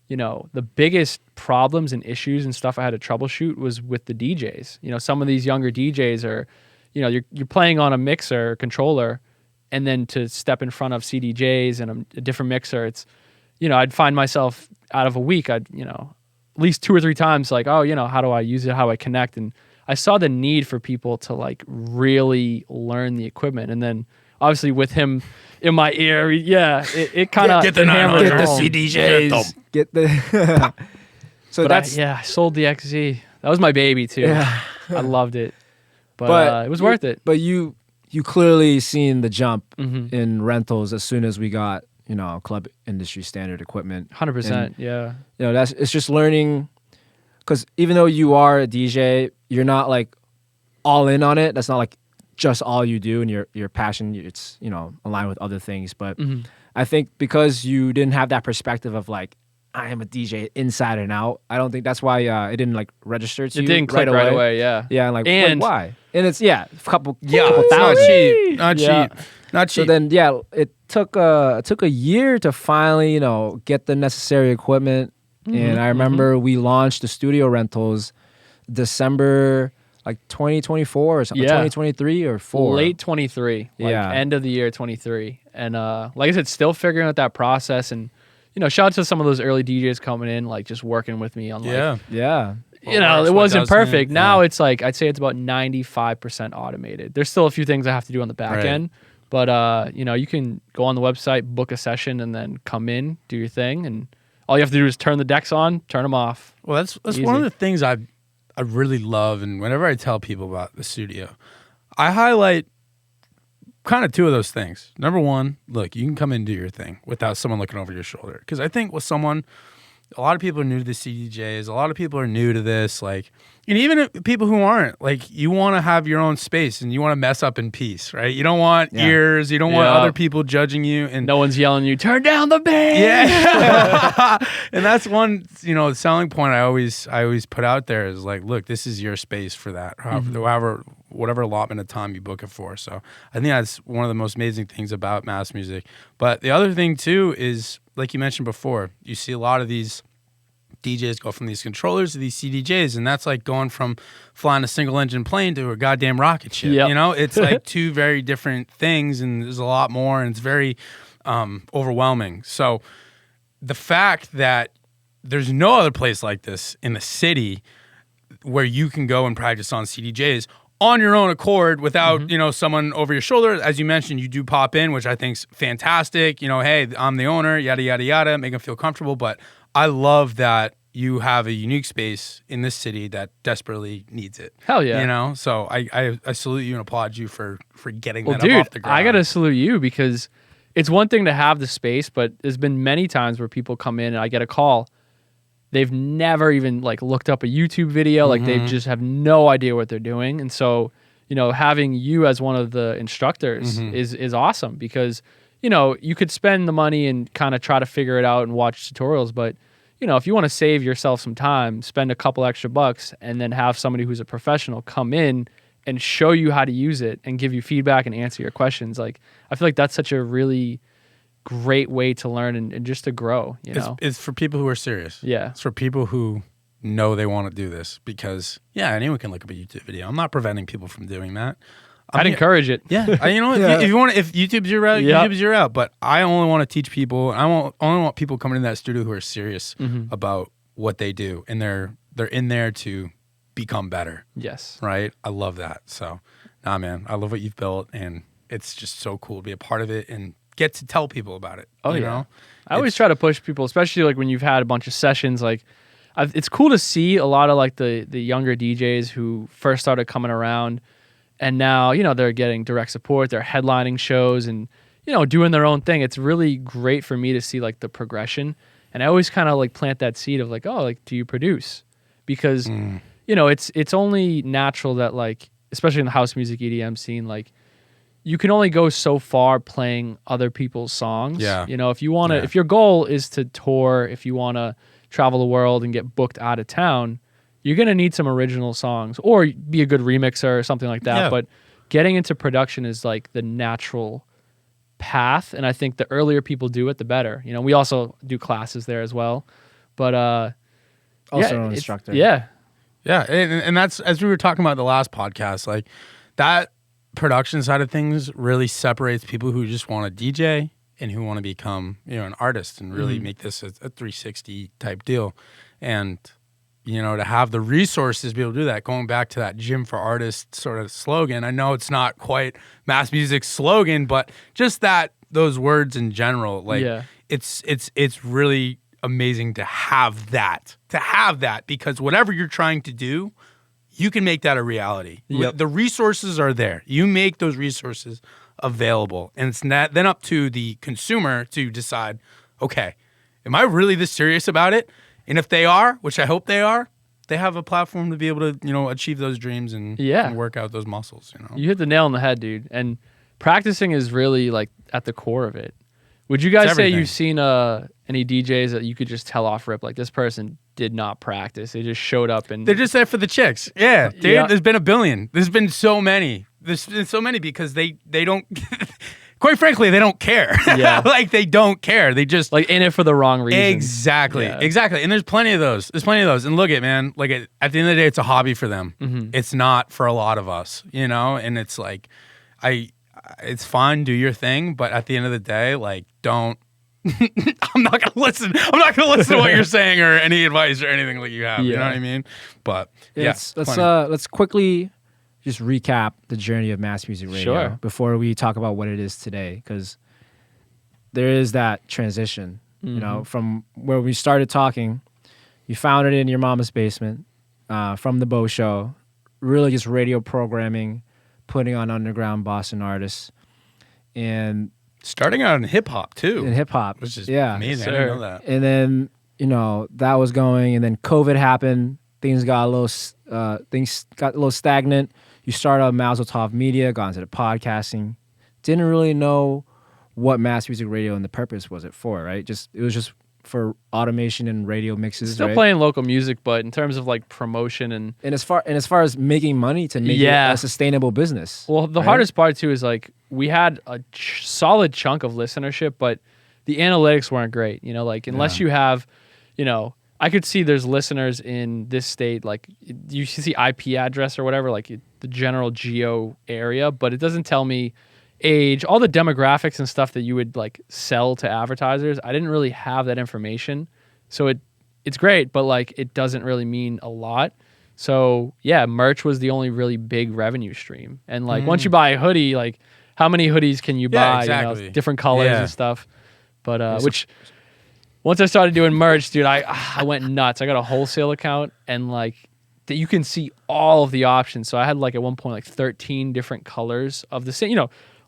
the biggest problems and issues and stuff I had to troubleshoot was with the DJs. Some of these younger DJs are, you're playing on a mixer controller, and then to step in front of CDJs and a different mixer, it's, I'd find myself out of a week, at least 2 or 3 times, like, oh, how do I use it? How do I connect? And I saw the need for people to like really learn the equipment. And then obviously with him in my ear, it kind of Get the 900, get the CDJs. Get the so But that's I sold the XZ. That was my baby too. Yeah. I loved it. But it was worth it. But you clearly seen the jump Mm-hmm. in rentals as soon as we got club industry standard equipment. 100%. Yeah. It's just learning, because even though you are a DJ, you're not like all in on it. That's not like just all you do, and your passion, it's aligned with other things. But I think because you didn't have that perspective of like, I am a DJ inside and out, I don't think that's why it didn't like register to It you didn't click right away. Yeah. Yeah, and like, And- why? And it's a couple It's not thousand. cheap. Not Yeah. cheap. Not So cheap. then, it took a year to finally, get the necessary equipment. And I remember we launched the studio rentals December like 2024 or something, Yeah. 2023 or 4. Late 23. Like Yeah. end of the year 23. And like I said, still figuring out that process. And, shout out to some of those early DJs coming in, like just working with me on like, Yeah. Yeah. Well, it wasn't doesn't it? perfect. Now Yeah. it's like, I'd say it's about 95% automated. There's still a few things I have to do on the back Right. end. But, you can go on the website, book a session, and then come in, do your thing. And all you have to do is turn the decks on, turn them off. Well, that's Easy. one of the things I really love, and whenever I tell people about the studio, I highlight kind of two of those things. Number one, look, you can come in and do your thing without someone looking over your shoulder. Because I think with someone, a lot of people are new to the CDJs. A lot of people are new to this. Like, and even if people who aren't, like, you want to have your own space and you want to mess up in peace, right? You don't want ears. You don't want other people judging you. And no one's yelling you, turn down the bass. Yeah. And that's one, selling point I always put out there is like, look, this is your space for that. However, whatever allotment of time you book it for. So I think that's one of the most amazing things about mass music. But the other thing too is, like you mentioned before, you see a lot of these DJs go from these controllers to these CDJs, and that's like going from flying a single engine plane to a goddamn rocket ship. Yep. It's like two very different things, and there's a lot more, and it's very overwhelming. So the fact that there's no other place like this in the city where you can go and practice on CDJs on your own accord without, someone over your shoulder. As you mentioned, you do pop in, which I think's fantastic. Hey, I'm the owner, yada, yada, yada, make them feel comfortable. But I love that you have a unique space in this city that desperately needs it. Hell yeah. So I salute you and applaud you for getting Well, that up off the dude, ground. I got to salute you because it's one thing to have the space, but there's been many times where people come in and I get a call. They've never even like looked up a YouTube video. Like they just have no idea what they're doing. And so, having you as one of the instructors is awesome because, you could spend the money and kind of try to figure it out and watch tutorials. But, if you want to save yourself some time, spend a couple extra bucks and then have somebody who's a professional come in and show you how to use it and give you feedback and answer your questions. Like, I feel like that's such a really great way to learn and just to grow, It's for people who are serious. Yeah. It's for people who know they want to do this because, anyone can look up a YouTube video. I'm not preventing people from doing that. I'd encourage it. Yeah. If YouTube's your route, YouTube's your route. But I only want to teach people. Only want people coming into that studio who are serious about what they do. And they're in there to become better. Yes. Right? I love that. So, nah, man, I love what you've built. And it's just so cool to be a part of it and get to tell people about it. Oh, yeah. I always try to push people, especially like when you've had a bunch of sessions. Like, it's cool to see a lot of like the younger DJs who first started coming around, and now they're getting direct support. They're headlining shows and doing their own thing. It's really great for me to see like the progression. And I always kind of like plant that seed of like, oh, like, do you produce? Because it's only natural that like, especially in the house music EDM scene, like, you can only go so far playing other people's songs. Yeah. If you want to, if your goal is to tour, if you want to travel the world and get booked out of town, you're going to need some original songs or be a good remixer or something like that. Yeah. But getting into production is like the natural path. And I think the earlier people do it, the better. We also do classes there as well. But Also an instructor. Yeah. Yeah. And that's, as we were talking about the last podcast, like that production side of things really separates people who just want to DJ and who want to become, an artist and really make this a 360 type deal. And, to have the resources to be able to do that, going back to that gym for artists sort of slogan. I know it's not quite mass music's slogan, but just those words in general, like it's really amazing to have that, because whatever you're trying to do, you can make that a reality. Yep. The resources are there. You make those resources available. And it's then up to the consumer to decide, okay, am I really this serious about it? And if they are, which I hope they are, they have a platform to be able to, achieve those dreams and work out those muscles. You hit the nail on the head, dude. And practicing is really like at the core of it. Would you guys say you've seen any DJs that you could just tell off rip, like this person did not practice? They just showed up and they're just there for the chicks. Yeah, dude. Yeah. There's been a billion. There's been so many. There's been so many because they don't. Quite frankly, they don't care. Yeah. Like they don't care. They just like in it for the wrong reason. Exactly. And there's plenty of those. And look at man, like at the end of the day, it's a hobby for them. It's not for a lot of us, And it's like, it's fine, do your thing, but at the end of the day, like don't. I'm not gonna listen. I'm not gonna listen to what you're saying or any advice or anything that you have. You know what I mean? But let's quickly just recap the journey of mass music radio before we talk about what it is today, because there is that transition. From where we started talking, you found it in your mama's basement. from the Bowe Show, really just radio programming, putting on underground Boston artists, and Starting out in hip hop too. in hip hop, Which is yeah, amazing. I Sir. didn't know that. And then that was going, and then COVID happened. Things got a little stagnant. You started out Mozeltov Media, got into the podcasting. Didn't really know what mass music radio and the purpose was it for, right? It was just for automation and radio mixes. Still right? playing local music, but in terms of like promotion and And as far as making money to make it Yeah. a sustainable business. well, the right? hardest part too is like we had a solid chunk of listenership, but the analytics weren't great. Like unless you have, I could see there's listeners in this state, like you see IP address or whatever, like the general geo area, but it doesn't tell me age, all the demographics and stuff that you would like sell to advertisers. I didn't really have that information. So it's great, but like it doesn't really mean a lot. So yeah, merch was the only really big revenue stream. And like once you buy a hoodie, like how many hoodies can you Yeah, buy? exactly. Different colors Yeah. and stuff. But which once I started doing merch, dude, I went nuts. I got a wholesale account and like that you can see all of the options. So I had like at one point like 13 different colors of the same,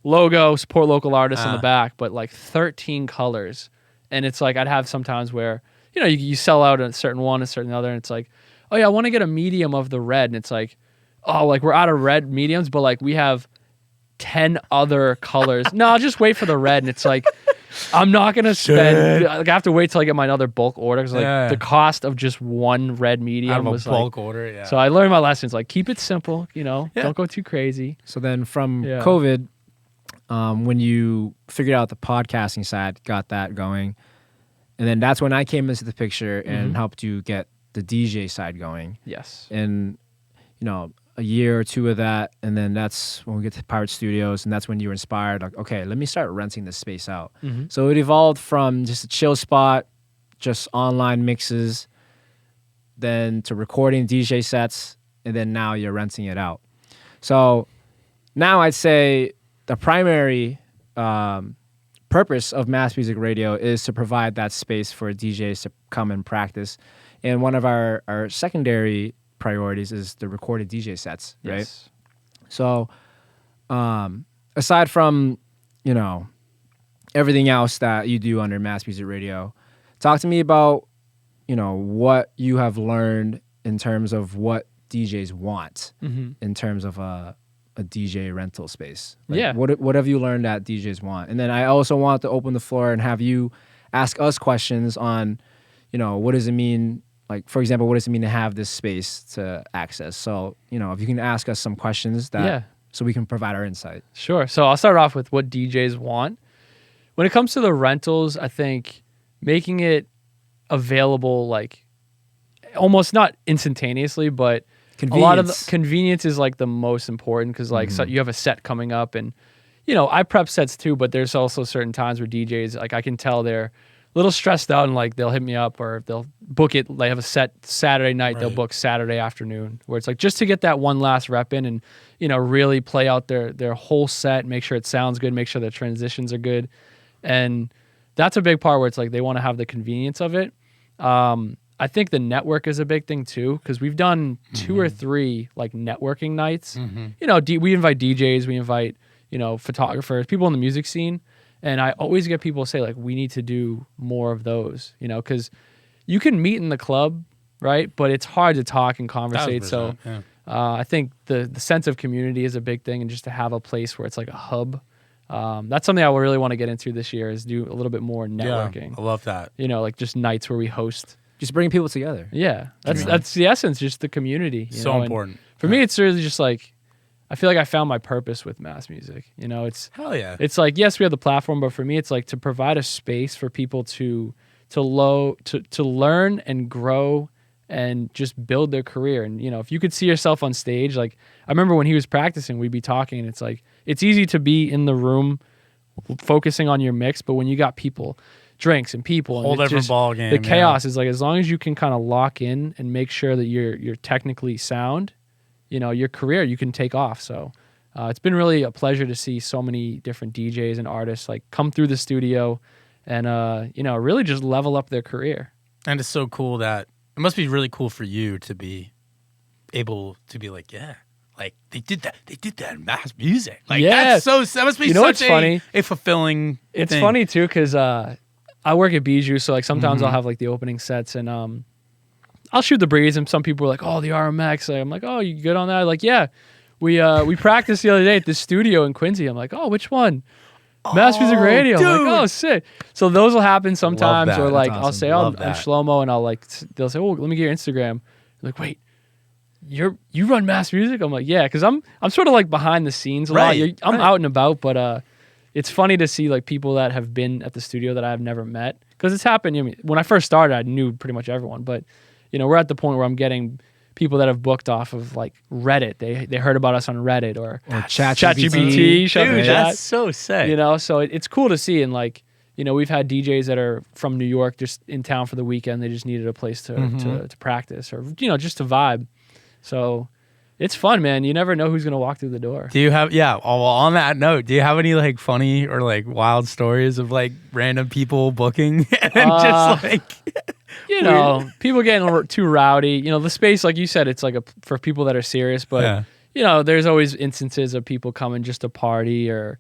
logo, support local artists on the back, but like 13 colors. And it's like I'd have sometimes where, you sell out a certain one, a certain other, and it's like, oh yeah, I want to get a medium of the red. And it's like, oh, like we're out of red mediums, but like we have 10 other colors. No, I'll just wait for the red. And it's like, I'm not going to spend, like I have to wait till I get my other bulk order because like the cost of just one red medium Out of a was bulk like, order, yeah. so I learned my lessons, like keep it simple, don't go too crazy. So then from Yeah. COVID, when you figured out the podcasting side, got that going, and then that's when I came into the picture and helped you get the DJ side going. Yes. And a year or two of that, and then that's when we get to Pirate Studios, and that's when you were inspired, like, okay, let me start renting this space out. So it evolved from just a chill spot, just online mixes, then to recording DJ sets, and then now you're renting it out. So now I'd say the primary purpose of mass music radio is to provide that space for DJs to come and practice. And one of our secondary priorities is the recorded DJ sets, right? Yes. So aside from, everything else that you do under mass music radio, talk to me about, what you have learned in terms of what DJs want in terms of a DJ rental space. Like, Yeah. What have you learned that DJs want? And then I also want to open the floor and have you ask us questions on, what does it mean? Like, for example, what does it mean to have this space to access? So, if you can ask us some questions so we can provide our insight. Sure. So I'll start off with what DJs want. When it comes to the rentals, I think making it available, like almost not instantaneously, but a lot of the convenience is like the most important because like so you have a set coming up and, I prep sets too, but there's also certain times where DJs, like I can tell they're a little stressed out and like they'll hit me up or they'll book it. They have a set Saturday night, they'll book Saturday afternoon where it's like just to get that one last rep in and, really play out their whole set, make sure it sounds good, make sure the transitions are good. And that's a big part where it's like they want to have the convenience of it. I think the network is a big thing too because we've done 2 or 3 like networking nights. We invite DJs, we invite, photographers, people in the music scene. And I always get people say like, we need to do more of those, because you can meet in the club, right? But it's hard to talk and conversate. So yeah. I think the sense of community is a big thing and just to have a place where it's like a hub. That's something I really want to get into this year is do a little bit more networking. I love that. Like just nights where we host. Just bringing people together. Yeah, that's the essence, just the community. So And important. for me, it's really just like, I feel like I found my purpose with mass music. It's Hell yeah. it's like, yes, we have the platform, but for me, it's like to provide a space for people to learn and grow and just build their career. And, if you could see yourself on stage, like I remember when he was practicing, we'd be talking and it's like, it's easy to be in the room focusing on your mix, but when you got people, drinks and people, Whole and it's different just, ball game, the chaos is like, as long as you can kind of lock in and make sure that you're technically sound, your career, you can take off. So it's been really a pleasure to see so many different DJs and artists like come through the studio and, really just level up their career. And it's so cool that it must be really cool for you to be able to be like, yeah, like they did that in Mass Music. Like Yeah. that must be what's such funny? a fulfilling It's thing. funny too because I work at Bijou, so like sometimes I'll have like the opening sets and I'll shoot the breeze, and some people are like, "Oh, the RMX." I'm like, "Oh, you good on that?" Like, yeah, we practiced the other day at the studio in Quincy. I'm like, "Oh, which one?" Mass Music Radio. I'm dude. like, "Oh, sick." So those will happen sometimes, that. or like That's I'll awesome. say, "Oh, Love I'm that. Shlomo," and I'll like they'll say, "Oh, let me get your Instagram." I'm like, wait. You run Mass Music? I'm like, yeah, because I'm sort of like behind the scenes a lot. Right, I'm right. out and about, but it's funny to see like people that have been at the studio that I've never met because it's happened. I mean, when I first started, I knew pretty much everyone, but we're at the point where I'm getting people that have booked off of like Reddit. They heard about us on Reddit or ChatGPT. Shout out to Dude, Chat. that's so sick. So it's cool to see. And like, we've had DJs that are from New York just in town for the weekend. They just needed a place to practice or, just to vibe. So it's fun, man. You never know who's going to walk through the door. Do you have, well, on that note, do you have any like funny or like wild stories of like random people booking and just like, People getting too rowdy. The space, like you said, it's like for people that are serious, but there's always instances of people coming just to party or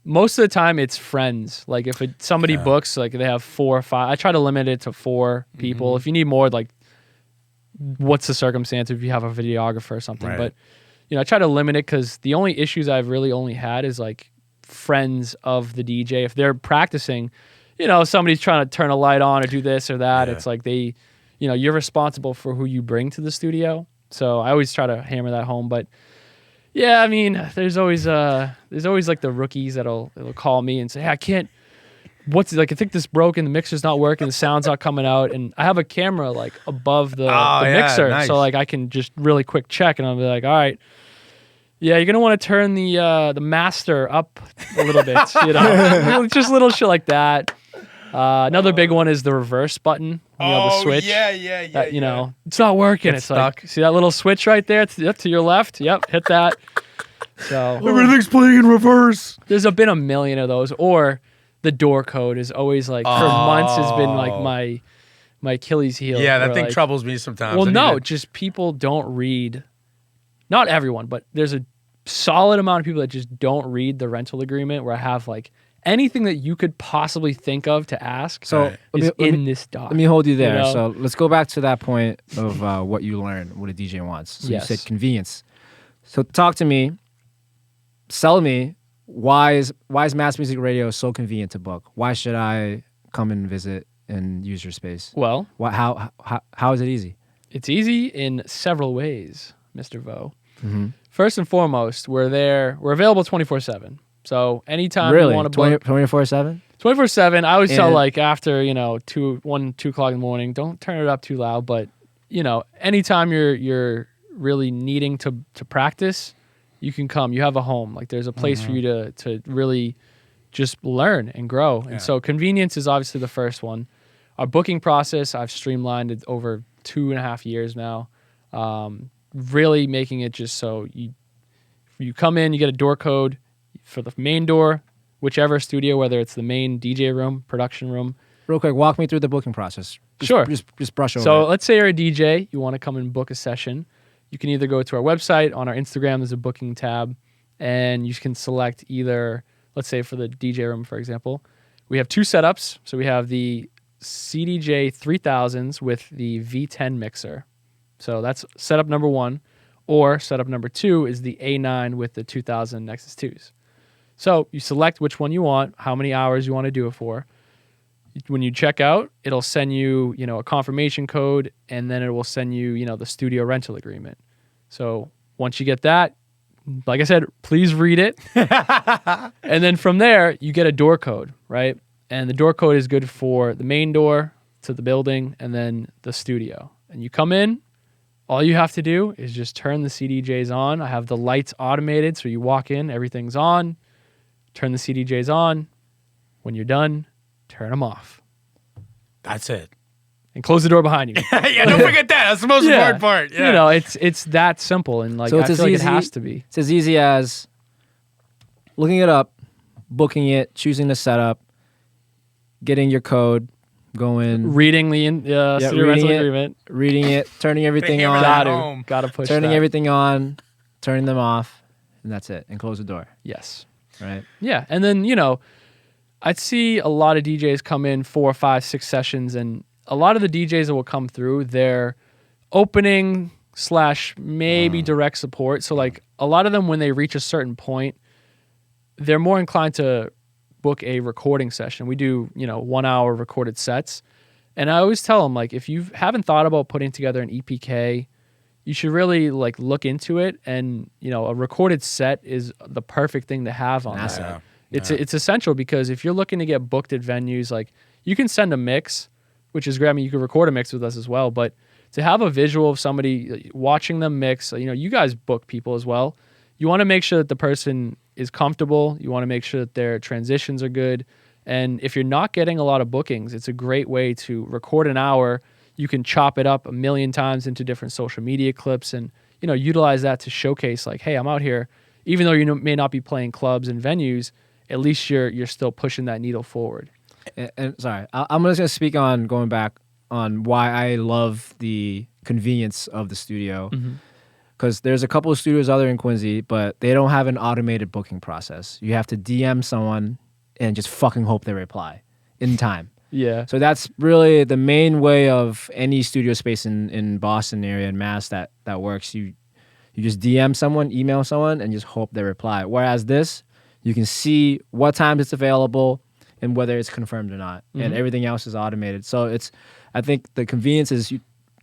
most of the time it's friends. Like if somebody books, like they have 4 or 5, I try to limit it to 4 people. If you need more, like what's the circumstance if you have a videographer or something. Right. But, I try to limit it because the only issues I've really only had is like friends of the DJ. If they're practicing, somebody's trying to turn a light on or do this or that. It's like you're responsible for who you bring to the studio. So I always try to hammer that home. But yeah, I mean, there's always like the rookies that'll call me and say, hey, I can't, I think this broke and the mixer's not working, the sound's not coming out. And I have a camera like above the mixer. Nice. So like I can just really quick check and I'll be like, all right, yeah, you're gonna want to turn the master up a little bit, just little shit like that. Another big one is the reverse button, the switch. Yeah. It's not working. It's It's like, see that little switch right there to your left? Yep, hit that. So Everything's playing in reverse. there's been a million of those. Or the door code is always like for months has been like my Achilles heel. Yeah, that where, thing like, troubles me sometimes. Well, I need no, to- just people don't read. Not everyone, but there's a solid amount of people that just don't read the rental agreement where I have like anything that you could possibly think of to ask So is in this doc. let me hold you there. You know? So let's go back to that point of what you learned, what a DJ wants. So Yes. you said convenience. So talk to me, sell me. Why is Mass Music Radio so convenient to book? Why should I come and visit and use your space? Well, How is it easy? it's easy in several ways, Mr. Vo. Mm-hmm. First and foremost, we're available 24/7. So anytime Really, you want to book 24/7. 24/7. I always tell And- like after 2 o'clock in the morning, don't turn it up too loud. But anytime you're really needing to practice, you can come. You have a home. Like there's a place for you to really just learn and grow. And so convenience is obviously the first one. Our booking process, I've streamlined it over 2.5 years now. Really making it just so you come in, you get a door code for the main door, whichever studio, whether it's the main DJ room, production room. Real quick, walk me through the booking process. Sure. Just brush over. So it. let's say you're a DJ, you want to come and book a session. You can either go to our website, on our Instagram, there's a booking tab, and you can select either, let's say for the DJ room, for example, we have 2 setups. So we have the CDJ 3000s with the V10 mixer. So that's setup number 1. Or setup number 2 is the A9 with the 2000 Nexus 2s. So you select which one you want, how many hours you want to do it for. When you check out, it'll send you, a confirmation code, and then it will send you, the studio rental agreement. So once you get that, like I said, please read it. And then from there, you get a door code, right? And the door code is good for the main door to the building and then the studio. And you come in, all you have to do is just turn the CDJs on. I have the lights automated, so you walk in, everything's on. Turn the CDJs on. When you're done, turn them off. That's it. And close the door behind you. Yeah, don't forget that. That's the most important part. Yeah. It's that simple, and like So I it's feel as like it easy- has to be. It's as easy as looking it up, booking it, choosing the setup, getting your code, going, Reading the studio rental reading it, agreement. reading it, turning everything hammer on, that Gotta, home. gotta push turning that. everything on, turning them off, and that's it. And close the door. Yes. Right. Yeah, and then I'd see a lot of DJs come in 4, 5, 6 sessions, and a lot of the DJs that will come through, they're opening / maybe direct support. So like a lot of them, when they reach a certain point, they're more inclined to book a recording session. We do 1 hour recorded sets, and I always tell them, like, if you haven't thought about putting together an EPK, you should really like look into it. And a recorded set is the perfect thing to have on that. Yeah. It's essential, because if you're looking to get booked at venues, like, you can send a mix, which is great. I mean, you can record a mix with us as well, but to have a visual of somebody watching them mix, you guys book people as well. You want to make sure that the person is comfortable. You want to make sure that their transitions are good. And if you're not getting a lot of bookings, it's a great way to record an hour. You can chop it up a million times into different social media clips and, utilize that to showcase, like, hey, I'm out here. Even though you may not be playing clubs and venues, at least you're still pushing that needle forward. And sorry, I'm just gonna speak on going back on why I love the convenience of the studio, because there's a couple of studios out there in Quincy, but they don't have an automated booking process. You have to DM someone and just fucking hope they reply in time. Yeah. So that's really the main way of any studio space in Boston area and Mass that works. You just DM someone, email someone, and just hope they reply. Whereas this, you can see what times it's available and whether it's confirmed or not, and everything else is automated. So I think the convenience is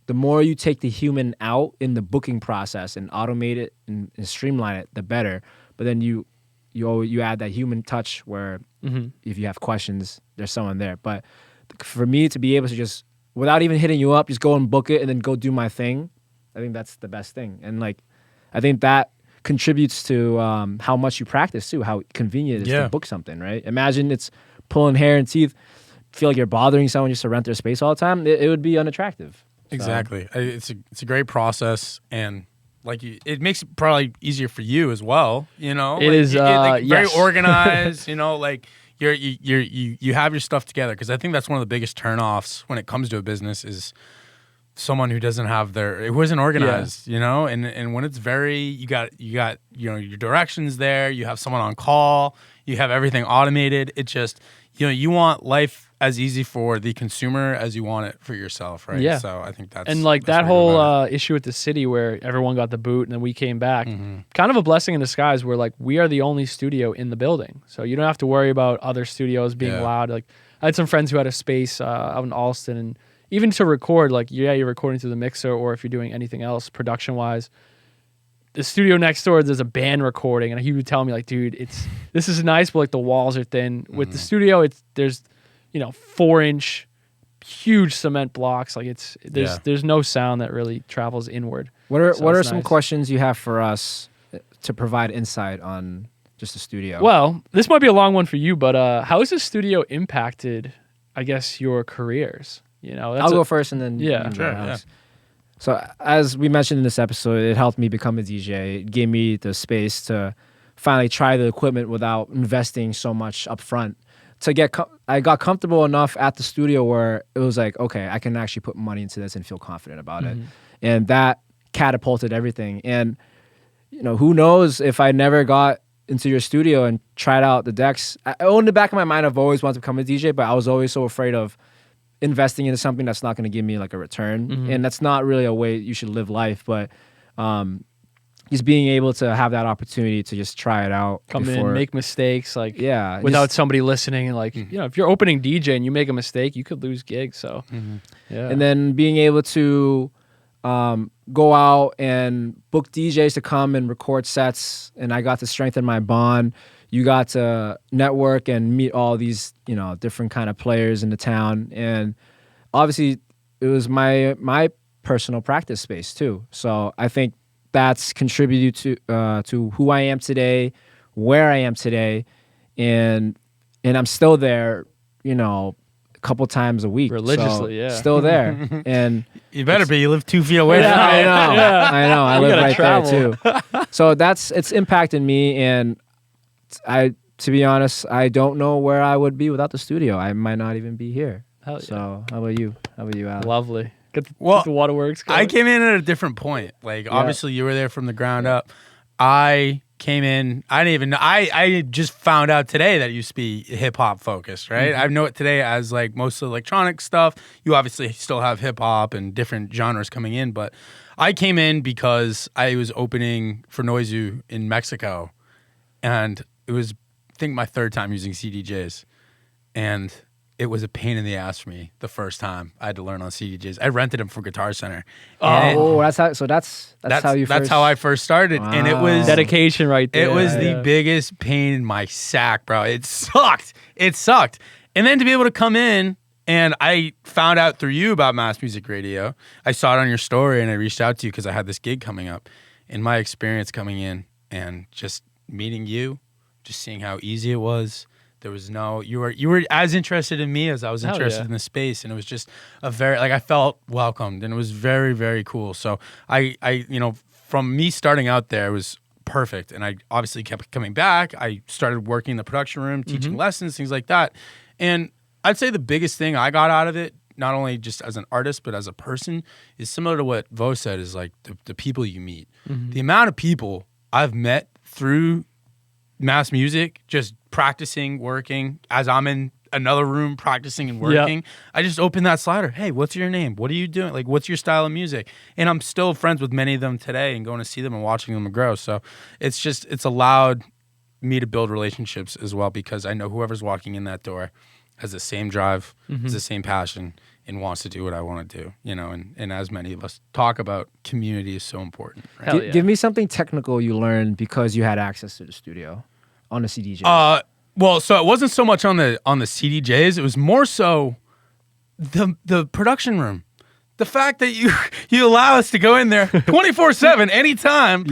the more you take the human out in the booking process and automate it and streamline it, the better. But then you add that human touch where if you have questions, there's someone there. But for me to be able to just, without even hitting you up, just go and book it and then go do my thing, I think that's the best thing. And like, I think that contributes to how much you practice too, how convenient it is to book something, right? Imagine it's pulling hair and teeth, feel like you're bothering someone just to rent their space all the time. It would be unattractive. Exactly. It's a great process, and like it makes it probably easier for you as well. It like, is very yes. organized. Like you have your stuff together, because I think that's one of the biggest turnoffs when it comes to a business is someone who doesn't have who isn't organized. And when it's you got your directions there. You have someone on call. You have everything automated. It just you want life as easy for the consumer as you want it for yourself, right? Yeah. So I think that's and like that's that where you go whole about it. issue with the city where everyone got the boot and then we came back, kind of a blessing in disguise where like we are the only studio in the building, so you don't have to worry about other studios being loud. Like I had some friends who had a space out in Alston, and even to record, like you're recording through the mixer, or if you're doing anything else production wise, the studio next door, there's a band recording, and he would tell me like, dude, this is nice, but like the walls are thin. With the studio, there's 4-inch huge cement blocks. Like there's no sound that really travels inward. What are some nice. questions you have for us to provide insight on just the studio? Well, this might be a long one for you, but how has the studio impacted, I guess, your careers? I'll go first, and then Yeah. you Sure, go. yeah. So as we mentioned in this episode, it helped me become a DJ. It gave me the space to finally try the equipment without investing so much up front. I got comfortable enough at the studio where it was like, okay, I can actually put money into this and feel confident about it. And that catapulted everything. And who knows if I never got into your studio and tried out the decks. In the back of my mind, I've always wanted to become a DJ, but I was always so afraid of investing into something that's not going to give me like a return. And that's not really a way you should live life, but just being able to have that opportunity to just try it out. Come in, make mistakes, like without somebody listening. And like, if you're opening DJ and you make a mistake, you could lose gigs. So, yeah. And then being able to go out and book DJs to come and record sets, and I got to strengthen my bond. You got to network and meet all these, different kind of players in the town. And obviously it was my personal practice space too. So I think that's contributed to who I am today, where I am today. And I'm still there, a couple times a week. Religiously, yeah. Still there. And You better be. You live 2 feet away. yeah, I know. I live right travel. there too. So it's impacted me, and to be honest, I don't know where I would be without the studio. I might not even be here. Hell yeah. So how about you? Alex? Lovely. Get Well, the waterworks going. I came in at a different point. Like, obviously, you were there from the ground up. I came in. I didn't even know. I just found out today that it used to be hip hop focused, right? I know it today as like mostly electronic stuff. You obviously still have hip hop and different genres coming in, but I came in because I was opening for Noizu in Mexico, and it was, I think, my third time using CDJs, and it was a pain in the ass for me the first time I had to learn on CDJs. I rented them from Guitar Center. And That's how. So that's how you. that's how I first started, and it was dedication right there. it was the biggest pain in my sack, bro. It sucked. It sucked. And then to be able to come in, and I found out through you about Mass Music Radio. I saw it on your story, and I reached out to you because I had this gig coming up. In my experience coming in and just meeting you, just seeing how easy it was. There was no, you were as interested in me as I was interested in the space, and it was just a very, like, I felt welcomed, and it was very, very cool. So I from me starting out there, it was perfect, and I obviously kept coming back. I started working in the production room, teaching lessons, things like that, and I'd say the biggest thing I got out of it, not only just as an artist but as a person, is similar to what Vo said, is like the people you meet. The amount of people I've met through Mass Music, just practicing, working, as I'm in another room practicing and working. I just open that slider. Hey, what's your name? What are you doing? Like, what's your style of music? And I'm still friends with many of them today and going to see them and watching them grow. So it's allowed me to build relationships as well, because I know whoever's walking in that door has the same drive, has the same passion, and wants to do what I want to do, and as many of us talk about, community is so important. Right? Give me something technical you learned because you had access to the studio on the CDJ. Well, so it wasn't so much on the CDJs. It was more so the production room. The fact that you allow us to go in there 24/7 anytime.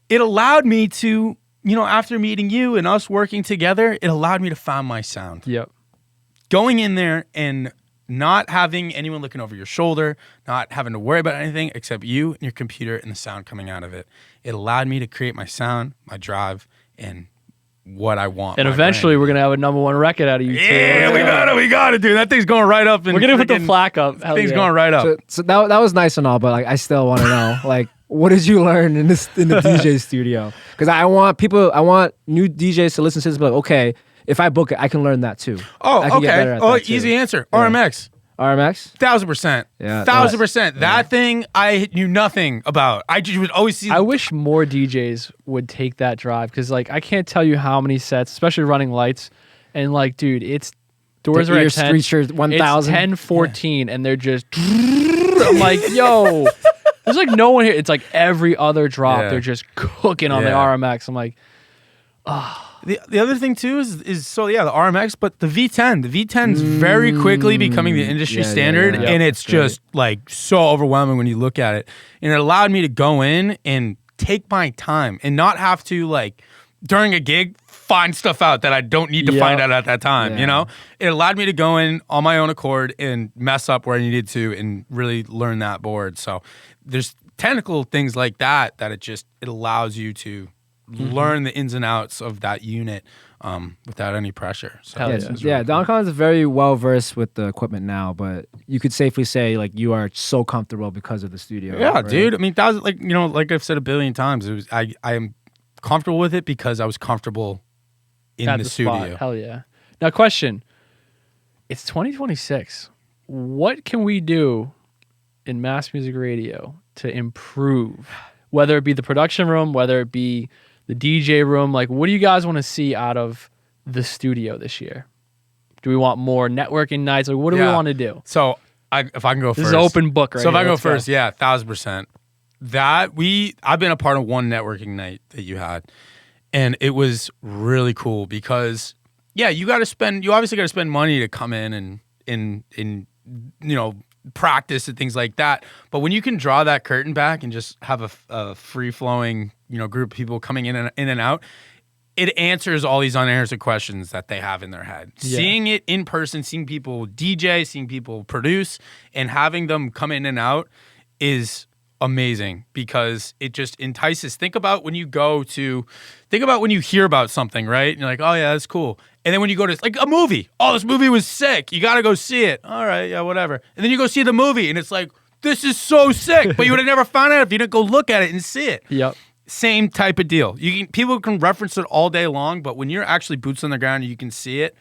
It allowed me to, after meeting you and us working together, it allowed me to find my sound. Going in there and not having anyone looking over your shoulder, not having to worry about anything except you and your computer and the sound coming out of it. It allowed me to create my sound, my drive, and what I want. And eventually we're going to have a #1 record out of you too. Yeah, we got to do that. Thing's going right up. We're going to put the flack up. Thing's going right up. So that was nice and all, but like I still want to know, like, what did you learn in the DJ studio? Because I want new DJs to listen to this, but okay, if I book it, I can learn that too. Oh, okay. Easy answer. Yeah. RMX. 1000%. Yeah, 1000%. That thing I knew nothing about. I just would always see. I wish more DJs would take that drive, because like I can't tell you how many sets, especially running lights, and like, dude, it's doors are at 10. It's 10:14, and they're just. I'm like, yo, there's like no one here. It's like every other drop, they're just cooking on the RMX. I'm like, The other thing too is the RMX, but the V10. The V10's very quickly becoming the industry standard, and it's just like so overwhelming when you look at it. And it allowed me to go in and take my time and not have to, like, during a gig, find stuff out that I don't need to find out at that time. It allowed me to go in on my own accord and mess up where I needed to and really learn that board. So there's technical things like that it allows you to learn the ins and outs of that unit without any pressure. So really Don Con is very well versed with the equipment now, but you could safely say like you are so comfortable because of the studio. Yeah, right? dude. I mean, that was like I've said a billion times. It was I am comfortable with it because I was comfortable in the studio. Spot. Hell yeah. Now, question: it's 2026. What can we do in Mass Music Radio to improve? Whether it be the production room, whether it be the DJ room, like, what do you guys want to see out of the studio this year? Do we want more networking nights? Like, what do we want to do? So, if I can go first. This is open book, right? So, if I can go first, 1000%. I've been a part of one networking night that you had, and it was really cool because, you obviously got to spend money to come in and practice and things like that. But when you can draw that curtain back and just have a free-flowing, group of people coming in and out, it answers all these unanswered questions that they have in their head. Yeah. Seeing it in person, seeing people DJ, seeing people produce, and having them come in and out is amazing because it just entices. Think about when you hear about something, right? And you're like, oh yeah, that's cool. And then when you go to like a movie, oh, this movie was sick. You got to go see it. All right, yeah, whatever. And then you go see the movie and it's like, this is so sick, but you would have never found out if you didn't go look at it and see it. Yep. Same type of deal. People can reference it all day long, but when you're actually boots on the ground and you can see it,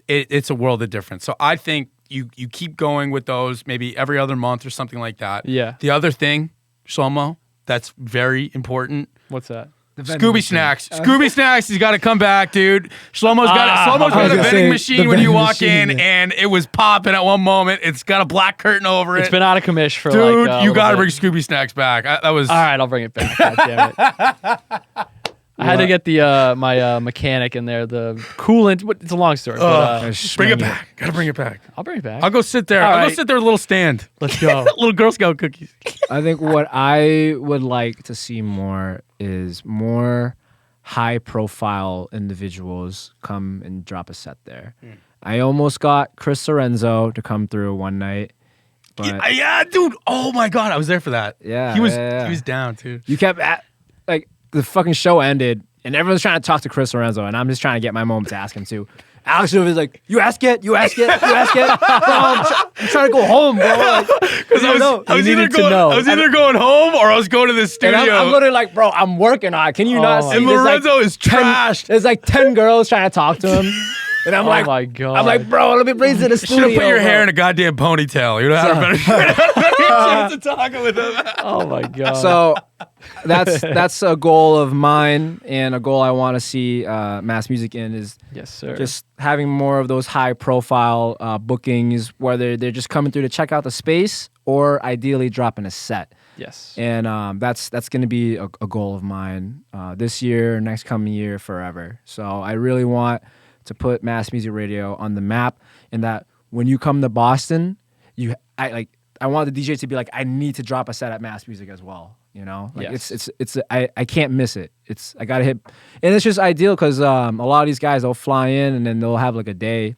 it's a world of difference. So I think you keep going with those maybe every other month or something like that. Yeah. The other thing, Shlomo, that's very important. What's that? Scooby Snacks. Scooby Snacks has got to come back, dude. Shlomo's got a vending say, machine when you walk in, and it was popping at one moment. It's got a black curtain over it. It's been out of commission for dude, like you got to bring Scooby Snacks back. That was... All right, I'll bring it back. God damn it. I had to get the my mechanic in there, the coolant. It's a long story. But, bring it back. Got to bring it back. I'll bring it back. I'll go sit there. All I'll right. go sit there with a little stand. Let's go. Little Girl Scout cookies. I think what I would like to see more is more high-profile individuals come and drop a set there. I almost got Chris Sorenzo to come through one night, but Yeah, dude. Oh my God, I was there for that. Yeah, he was yeah. he was down too. you kept like the fucking show ended, and everyone's trying to talk to Chris Lorenzo, and I'm just trying to get my moment to ask him too. Alex was like, "You ask it, you ask it, you ask it." Bro, I'm trying to go home, bro. Because I was either going home or I was going to the And studio. I'm literally like, bro, I'm working on it. Can you not see? and There's Lorenzo like is trashed. There's like 10 girls trying to talk to him. And I'm like, my God. I'm like, bro, let me bring you to the Should studio. have put your bro. hair in a goddamn ponytail. You'd have had a better chance of talking with him. Oh my God. So that's a goal of mine, and a goal I want to see Mass Music in is yes, sir. just having more of those high profile bookings, whether they're just coming through to check out the space or ideally dropping a set. yes. And that's going to be a goal of mine this year, next coming year, forever. So I really want to put Mass Music Radio on the map, and that when you come to Boston, I want the DJ to be like, I need to drop a set at Mass Music as well. You know, like Yes. I can't miss it. I gotta hit, and it's just ideal because a lot of these guys, they'll fly in and then they'll have like a day,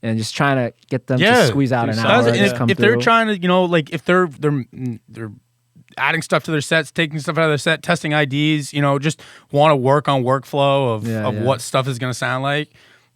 and just trying to get them to squeeze out an hour. And just come if they're through. trying to, like if they're adding stuff to their sets, taking stuff out of their set, testing IDs, just want to work on workflow of what stuff is going to sound like.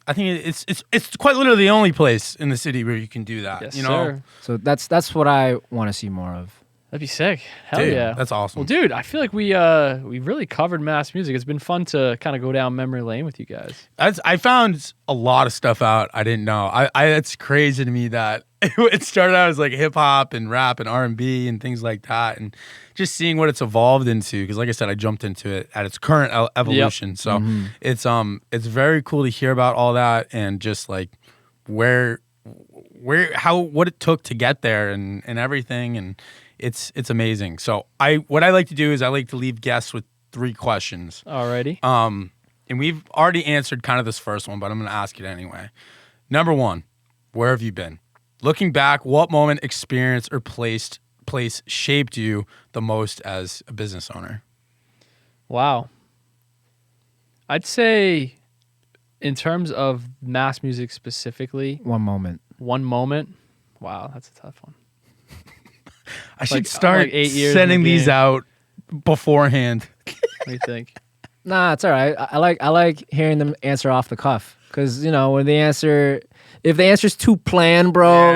I think it's quite literally the only place in the city where you can do that. Yes, you know, sir. So that's what I want to see more of. That'd be sick. Hell Dude, yeah. that's awesome. Well, dude, I feel like we really covered Mass Music. It's been fun to kind of go down memory lane with you guys. I found a lot of stuff out I didn't know. It's crazy to me that it started out as like hip hop and rap and R&B and things like that, and just seeing what it's evolved into. Because like I said, I jumped into it at its current evolution. So it's very cool to hear about all that and just like what it took to get there and everything, and it's amazing. So what I like to do is I like to leave guests with 3 questions. Alrighty. And we've already answered kind of this first one, but I'm going to ask it anyway. Number 1, where have you been? Looking back, what moment, experience, or place shaped you the most as a business owner? Wow. I'd say in terms of Mass Music specifically, One moment. one moment. Wow, that's a tough one. I should Like start 8 years sending in the these game. out beforehand. What do you think? Nah, it's all right. I like hearing them answer off the cuff, because when they answer, if the answer's too planned, bro,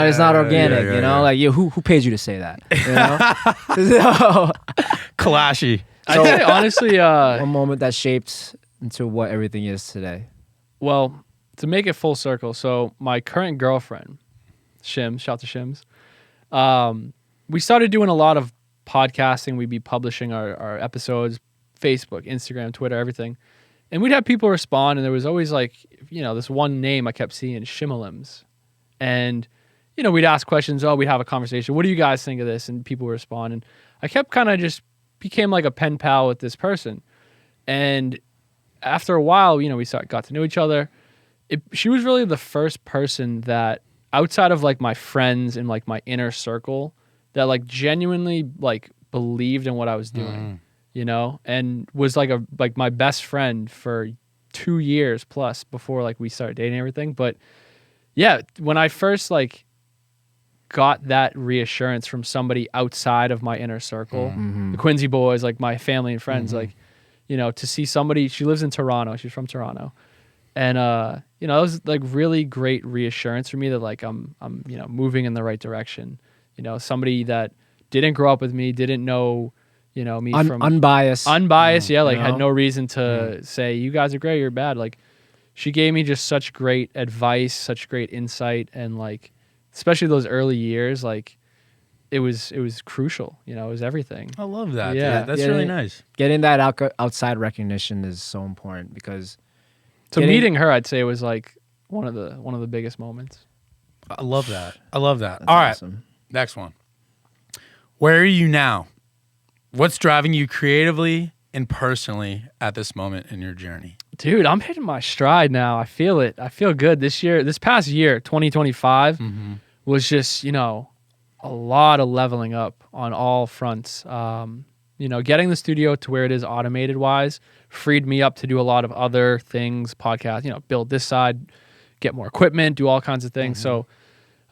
it's not organic. Like who paid you to say that? Clashy. I'd say honestly, One moment that shaped into what everything is today. well, to make it full circle, so my current girlfriend, Shims, shout to Shims, we started doing a lot of podcasting. We'd be publishing our episodes, Facebook, Instagram, Twitter, everything. And we'd have people respond, and there was always like, this one name I kept seeing, Shimalims. And, we'd ask questions. We'd have a conversation. What do you guys think of this? And people would respond. And I kept kind of just became like a pen pal with this person. And after a while, we got to know each other. She was really the first person that, outside of like my friends and like my inner circle, that like genuinely like believed in what I was doing, and was like my best friend for 2 years plus before like we started dating and everything. But yeah, when I first like got that reassurance from somebody outside of my inner circle, the Quincy boys, like my family and friends, like, you know, to see somebody, she lives in Toronto, she's from Toronto. And, you know, it was like really great reassurance for me that like, I'm, you know, moving in the right direction. You know, somebody that didn't grow up with me, didn't know, you know, me from unbiased. Yeah. Like you had know? no reason to say, you guys are great, you're bad. Like she gave me just such great advice, such great insight. And like, especially those early years, like it was crucial, you know, it was everything. I love that. Yeah. Dude. That's Yeah, really yeah. nice. Getting that outside recognition is so important because So getting- meeting her, I'd say was like one of the biggest moments. I love that. I love that. that's All right, awesome. next one. Where are you now? What's driving you creatively and personally at this moment in your journey? Dude, I'm hitting my stride now. I feel it. I feel good. This past year, 2025, was just, you know, a lot of leveling up on all fronts. You know, getting the studio to where it is automated wise freed me up to do a lot of other things, podcast, you know, build this side, get more equipment, do all kinds of things. So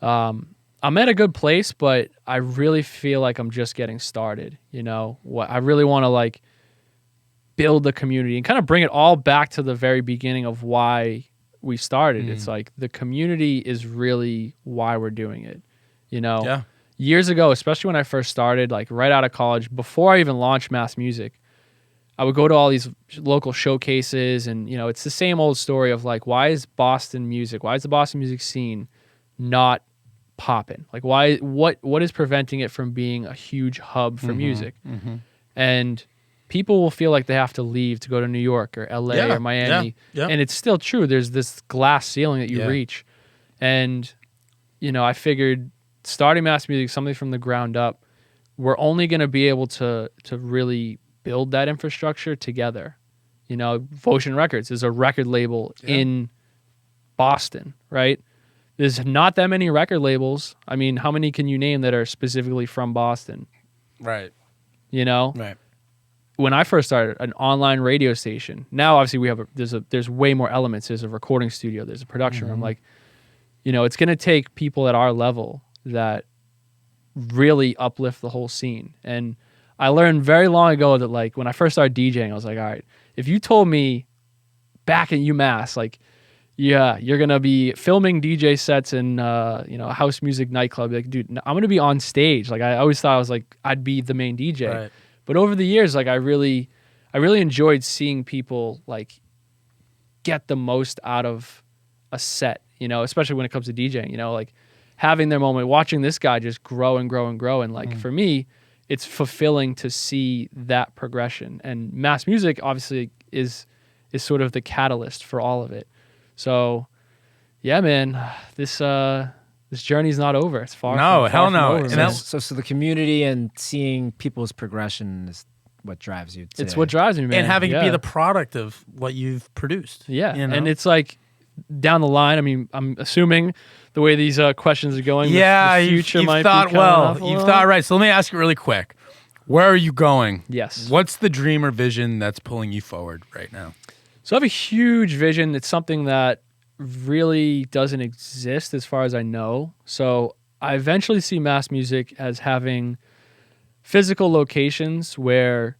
I'm at a good place, but I really feel like I'm just getting started. You know, what I really want to like build the community and kind of bring it all back to the very beginning of why we started. It's like the community is really why we're doing it. You know, Yeah. years ago, especially when I first started, like right out of college, before I even launched Mass Music, I would go to all these local showcases and, you know, it's the same old story of like, why is the Boston music scene not popping? Like what is preventing it from being a huge hub for music? And people will feel like they have to leave to go to New York or LA Yeah, or Miami. yeah. And it's still true. There's this glass ceiling that you Yeah. reach. And, you know, I figured starting Mass Music, something from the ground up, we're only going to be able to really build that infrastructure together. You know, Votion Records is a record label in Boston, right? There's not that many record labels. I mean, how many can you name that are specifically from Boston? Right. You know? Right. When I first started, an online radio station. Now, obviously, we have there's way more elements. There's a recording studio. There's a production room. Like, you know, it's going to take people at our level that really uplift the whole scene. And I learned very long ago that, like, when I first started DJing, I was like, all right, if you told me back at UMass, like, yeah, you're going to be filming DJ sets in, you know, a house music nightclub, like, dude, I'm going to be on stage. Like, I always thought I was like, I'd be the main DJ. Right. But over the years, like I really enjoyed seeing people like get the most out of a set, you know, especially when it comes to DJing, you know, like having their moment, watching this guy just grow and grow and grow. And like for me, it's fulfilling to see that progression. And Mass Music obviously is sort of the catalyst for all of it. So yeah, man, this journey's not over. It's far. No, from, hell far from no. over, And man. So the community and seeing people's progression is what drives you today. It's what drives me, man. And having it be Yeah. the product of what you've produced. Yeah, You know? and it's like down the line. I mean, I'm assuming the way these questions are going, yeah, the future you've might thought be coming well. up a You've little. thought right. So let me ask you really quick. Where are you going? Yes. What's the dream or vision that's pulling you forward right now? So I have a huge vision. It's something that really doesn't exist as far as I know. So I eventually see Mass Music as having physical locations where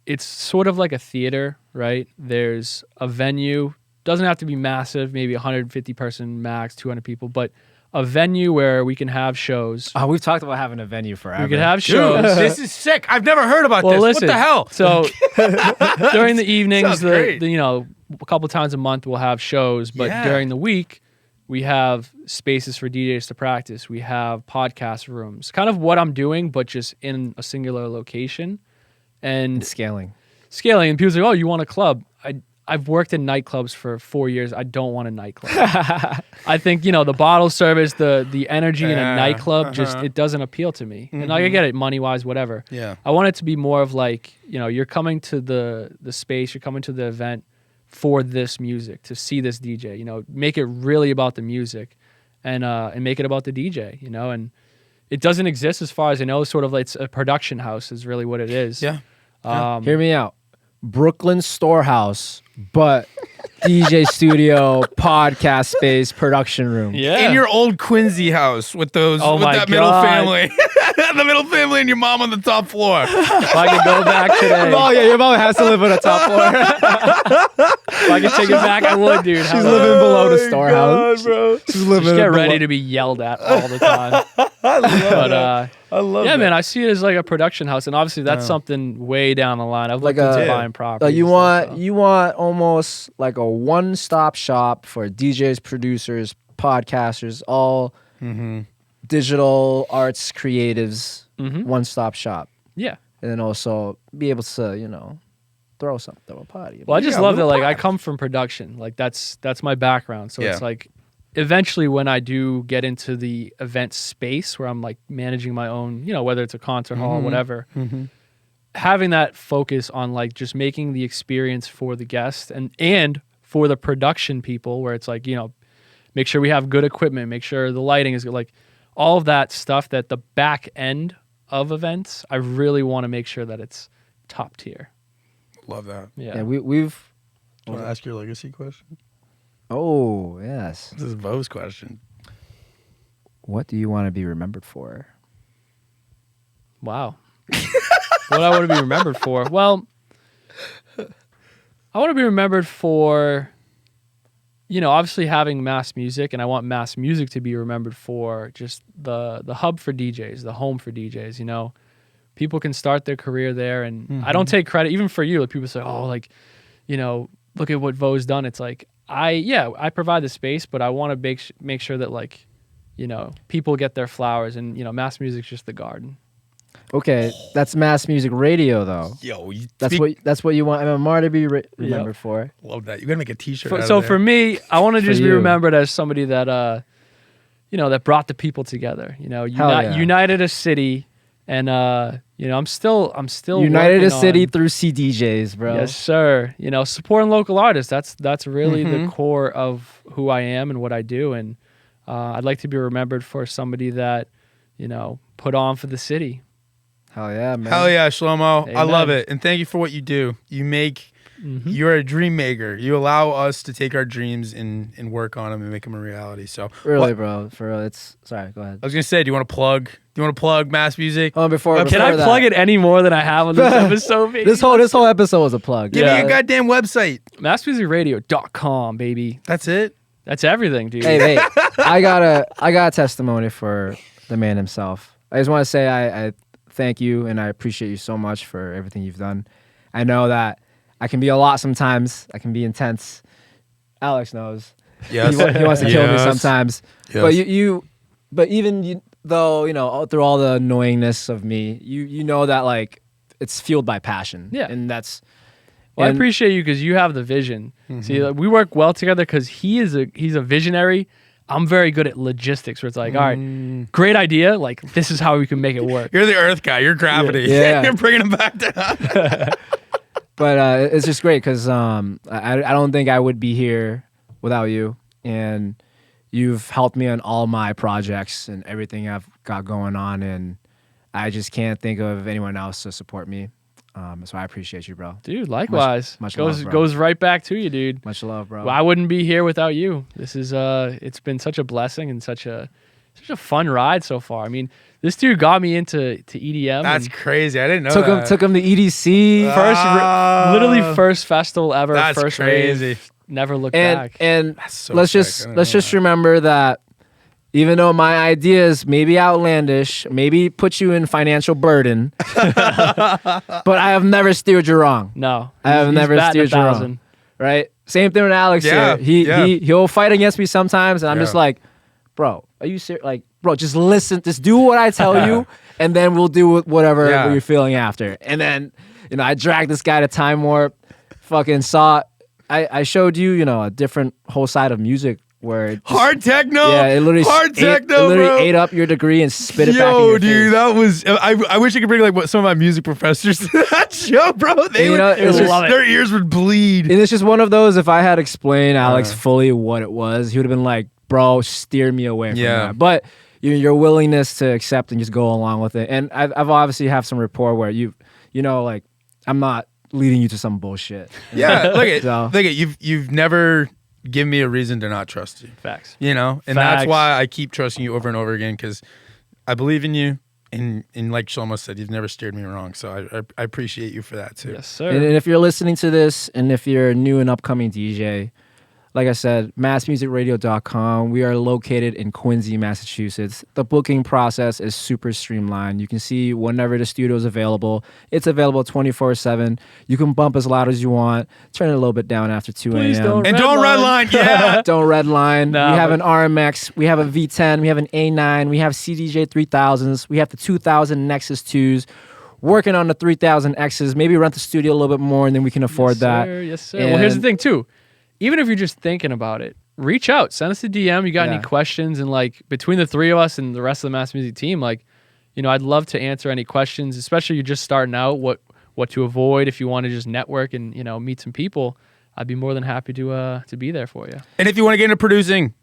it's sort of like a theater, right? There's a venue, doesn't have to be massive, maybe 150 person max, 200 people, but a venue where we can have shows. Oh, we've talked about having a venue forever. We can have Dude, shows. this is sick. I've never heard about Well, this. listen. What the hell? So during the evenings, Sounds great. you know, a couple times a month we'll have shows, but Yeah. during the week we have spaces for DJs to practice. We have podcast rooms, kind of what I'm doing, but just in a singular location and scaling. scaling. And people say, "Oh, you want a club?" I've worked in nightclubs for 4 years. I don't want a nightclub. I think, you know, the bottle service, the energy in a nightclub, just it doesn't appeal to me. And like I get it, money wise, whatever. Yeah. I want it to be more of like, you know, you're coming to the space, you're coming to the event for this music, to see this DJ. You know, make it really about the music, and make it about the DJ. You know, and it doesn't exist as far as I know. Sort of like it's a production house is really what it is. Yeah. Hear me out. Brooklyn storehouse, but DJ studio, podcast space, production room. Yeah. In your old Quincy house with those, Oh with my that middle God. family, the middle family, and your mom on the top floor. If I could go back today, Oh yeah, your mom has to live on the top floor. if I could take it back, I would, dude. She's living below the storehouse. bro. She's living. Just get below- ready to be yelled at all the time. I love Yeah, that. man, I see it as like a production house, and obviously that's something way down the line. I've Like looked into a- buying property. you want almost like a one-stop shop for DJs, producers, podcasters, all digital arts creatives. One-stop shop, Yeah. and then also be able to throw a party. Well, I just Yeah, love that. little Like, I pod. come from production. Like, that's my background. So Yeah. it's like, eventually, when I do get into the event space where I'm like managing my own, whether it's a concert hall or whatever, having that focus on like just making the experience for the guest and for the production people, where it's like, make sure we have good equipment, make sure the lighting is good, like all of that stuff, that the back end of events, I really want to make sure that it's top tier. Love that. Yeah, we've. Want to ask your legacy question? Oh yes. This is Bo's question. What do you want to be remembered for? Wow. What I want to be remembered for? Well, I want to be remembered for, obviously having mass music, and I want mass music to be remembered for just the hub for DJs, the home for DJs. People can start their career there, and I don't take credit, even for you. Like, people say, oh, like, look at what Vo's done. It's like, I provide the space, but I want to make sure that, like, people get their flowers, and, mass music's just the garden. Okay, that's mass music radio though. Yo, That's what you want MMR to be remembered for. Love that. You're gonna make a T-shirt. out of So there. for me, I want to just be you. remembered as somebody that, that brought the people together. Yeah. United a city, and I'm still United a working city on- through CDJs, bro. Yes, sir. Supporting local artists. That's really the core of who I am and what I do, and I'd like to be remembered for somebody that put on for the city. Hell yeah, man. Hell yeah, Shlomo. I Amen. love it. And thank you for what you do. You make, you're a dream maker. You allow us to take our dreams and work on them and make them a reality. So Really, bro. For real. Sorry, go ahead. I was going to say, do you want to plug mass music? Before Can I that, plug it any more than I have on this episode, baby? This whole episode was a plug. Give me Yeah. your goddamn website. massmusicradio.com, baby. That's it. That's everything, dude. Hey, I got a testimony for the man himself. I just want to say I thank you and I appreciate you so much for everything you've done. I know that I can be a lot sometimes. I can be intense. Alex knows. Yes. He wants to kill me Yes. sometimes. Yes. But even though through all the annoyingness of me, you know that like it's fueled by passion. Yeah. And that's. Well, I and- appreciate you because you have the vision. See, like, we work well together because he's a visionary. I'm very good at logistics, where it's like, all right, great idea. Like, this is how we can make it work. You're the earth guy. You're gravity. Yeah. You're bringing them back down. But it's just great because I don't think I would be here without you. And you've helped me on all my projects and everything I've got going on. And I just can't think of anyone else to support me. So I appreciate you, bro. Dude, likewise. much goes love, bro. goes right back to you, dude. Much love, bro. Well, I wouldn't be here without you. This is it's been such a blessing and such a fun ride so far. I mean, this dude got me into EDM. That's and crazy. I didn't know Took him to EDC. literally first festival ever. That's first crazy. rave. Never looked and back. and so let's sick. I just didn't let's know just that. remember that even though my ideas may be outlandish, maybe put you in financial burden, but I have never steered you wrong. No, I have he's never batting steered you wrong. 1,000. Right? Same thing with Alex Yeah, here. yeah. He'll fight against me sometimes, and I'm just Yeah. like, bro, are you serious? Like, bro, just listen, just do what I tell you, and then we'll do whatever Yeah. you're feeling after. And then, I dragged this guy to Time Warp, fucking saw. I showed you, a different whole side of music where it just- Hard techno. yeah, it literally hard techno, it literally bro. ate up your degree and spit it back in Yo, your dude, face. that was. I wish I could bring like some of my music professors to that show, bro. They You would, know, it's just- their ears would bleed. And it's just one of those. If I had explained Alex fully what it was, he would have been like, "Bro, steer me away from Yeah. that." But your willingness to accept and just go along with it, and I've obviously have some rapport where like I'm not leading you to some bullshit. Yeah, So- look at you've never given me a reason to not trust you. Facts. You know, and Facts. that's why I keep trusting you over and over again because I believe in you. And like Shlomo said, you've never steered me wrong. So I appreciate you for that too. Yes, sir. And if you're listening to this, and if you're a new and upcoming DJ, like I said, massmusicradio.com. We are located in Quincy, Massachusetts. The booking process is super streamlined. You can see whenever the studio is available. It's available 24/7. You can bump as loud as you want. Turn it a little bit down after 2 Please a.m. don't And don't redline, yeah. Don't redline. Nah, we have but- an RMX. We have a V10. We have an A9. We have CDJ 3000s. We have the 2000 Nexus 2s. Working on the 3000 X's. Maybe rent the studio a little bit more, and then we can afford that. Yes, sir. Well, here's the And- thing too. Even if you're just thinking about it, reach out, send us a DM. You got any Yeah. questions? And like between the three of us and the rest of the Mass Music team, like, you know, I'd love to answer any questions, especially you're just starting out. What to avoid if you want to just network and meet some people. I'd be more than happy to be there for you. And if you want to get into producing,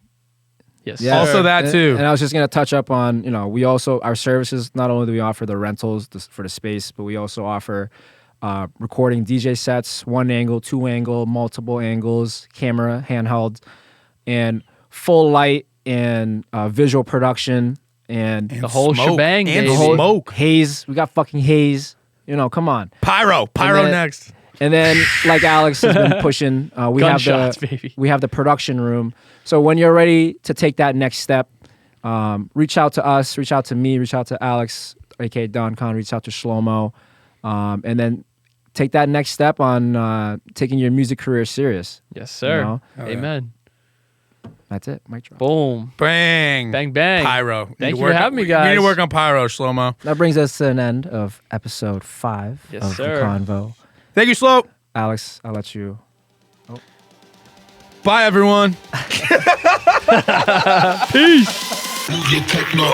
Yes. Yeah. also that And- too. And I was just gonna touch up on, we also our services. Not only do we offer the rentals for the space, but we also offer recording DJ sets, 1 angle, 2 angle, multiple angles, camera, handheld, and full light and visual production and The whole smoke. shebang, And baby. smoke. haze. We got fucking haze. Come on. Pyro then- next. And then, like Alex has been pushing, we Gunshots, have baby. we have the production room. So when you're ready to take that next step, reach out to us, reach out to me, reach out to Alex, aka Don Con, reach out to Shlomo, and then take that next step on taking your music career serious. Yes, sir. know? Amen. That's it. Mic drop. Boom. Bang. Bang, bang. Pyro. Thank to you for having me, You need to guys. work on pyro, Shlomo. That brings us to an end of episode 5 Yes, of sir. the Convo. Thank you, Slow. Alex, I'll let you. Bye, everyone. Move your techno.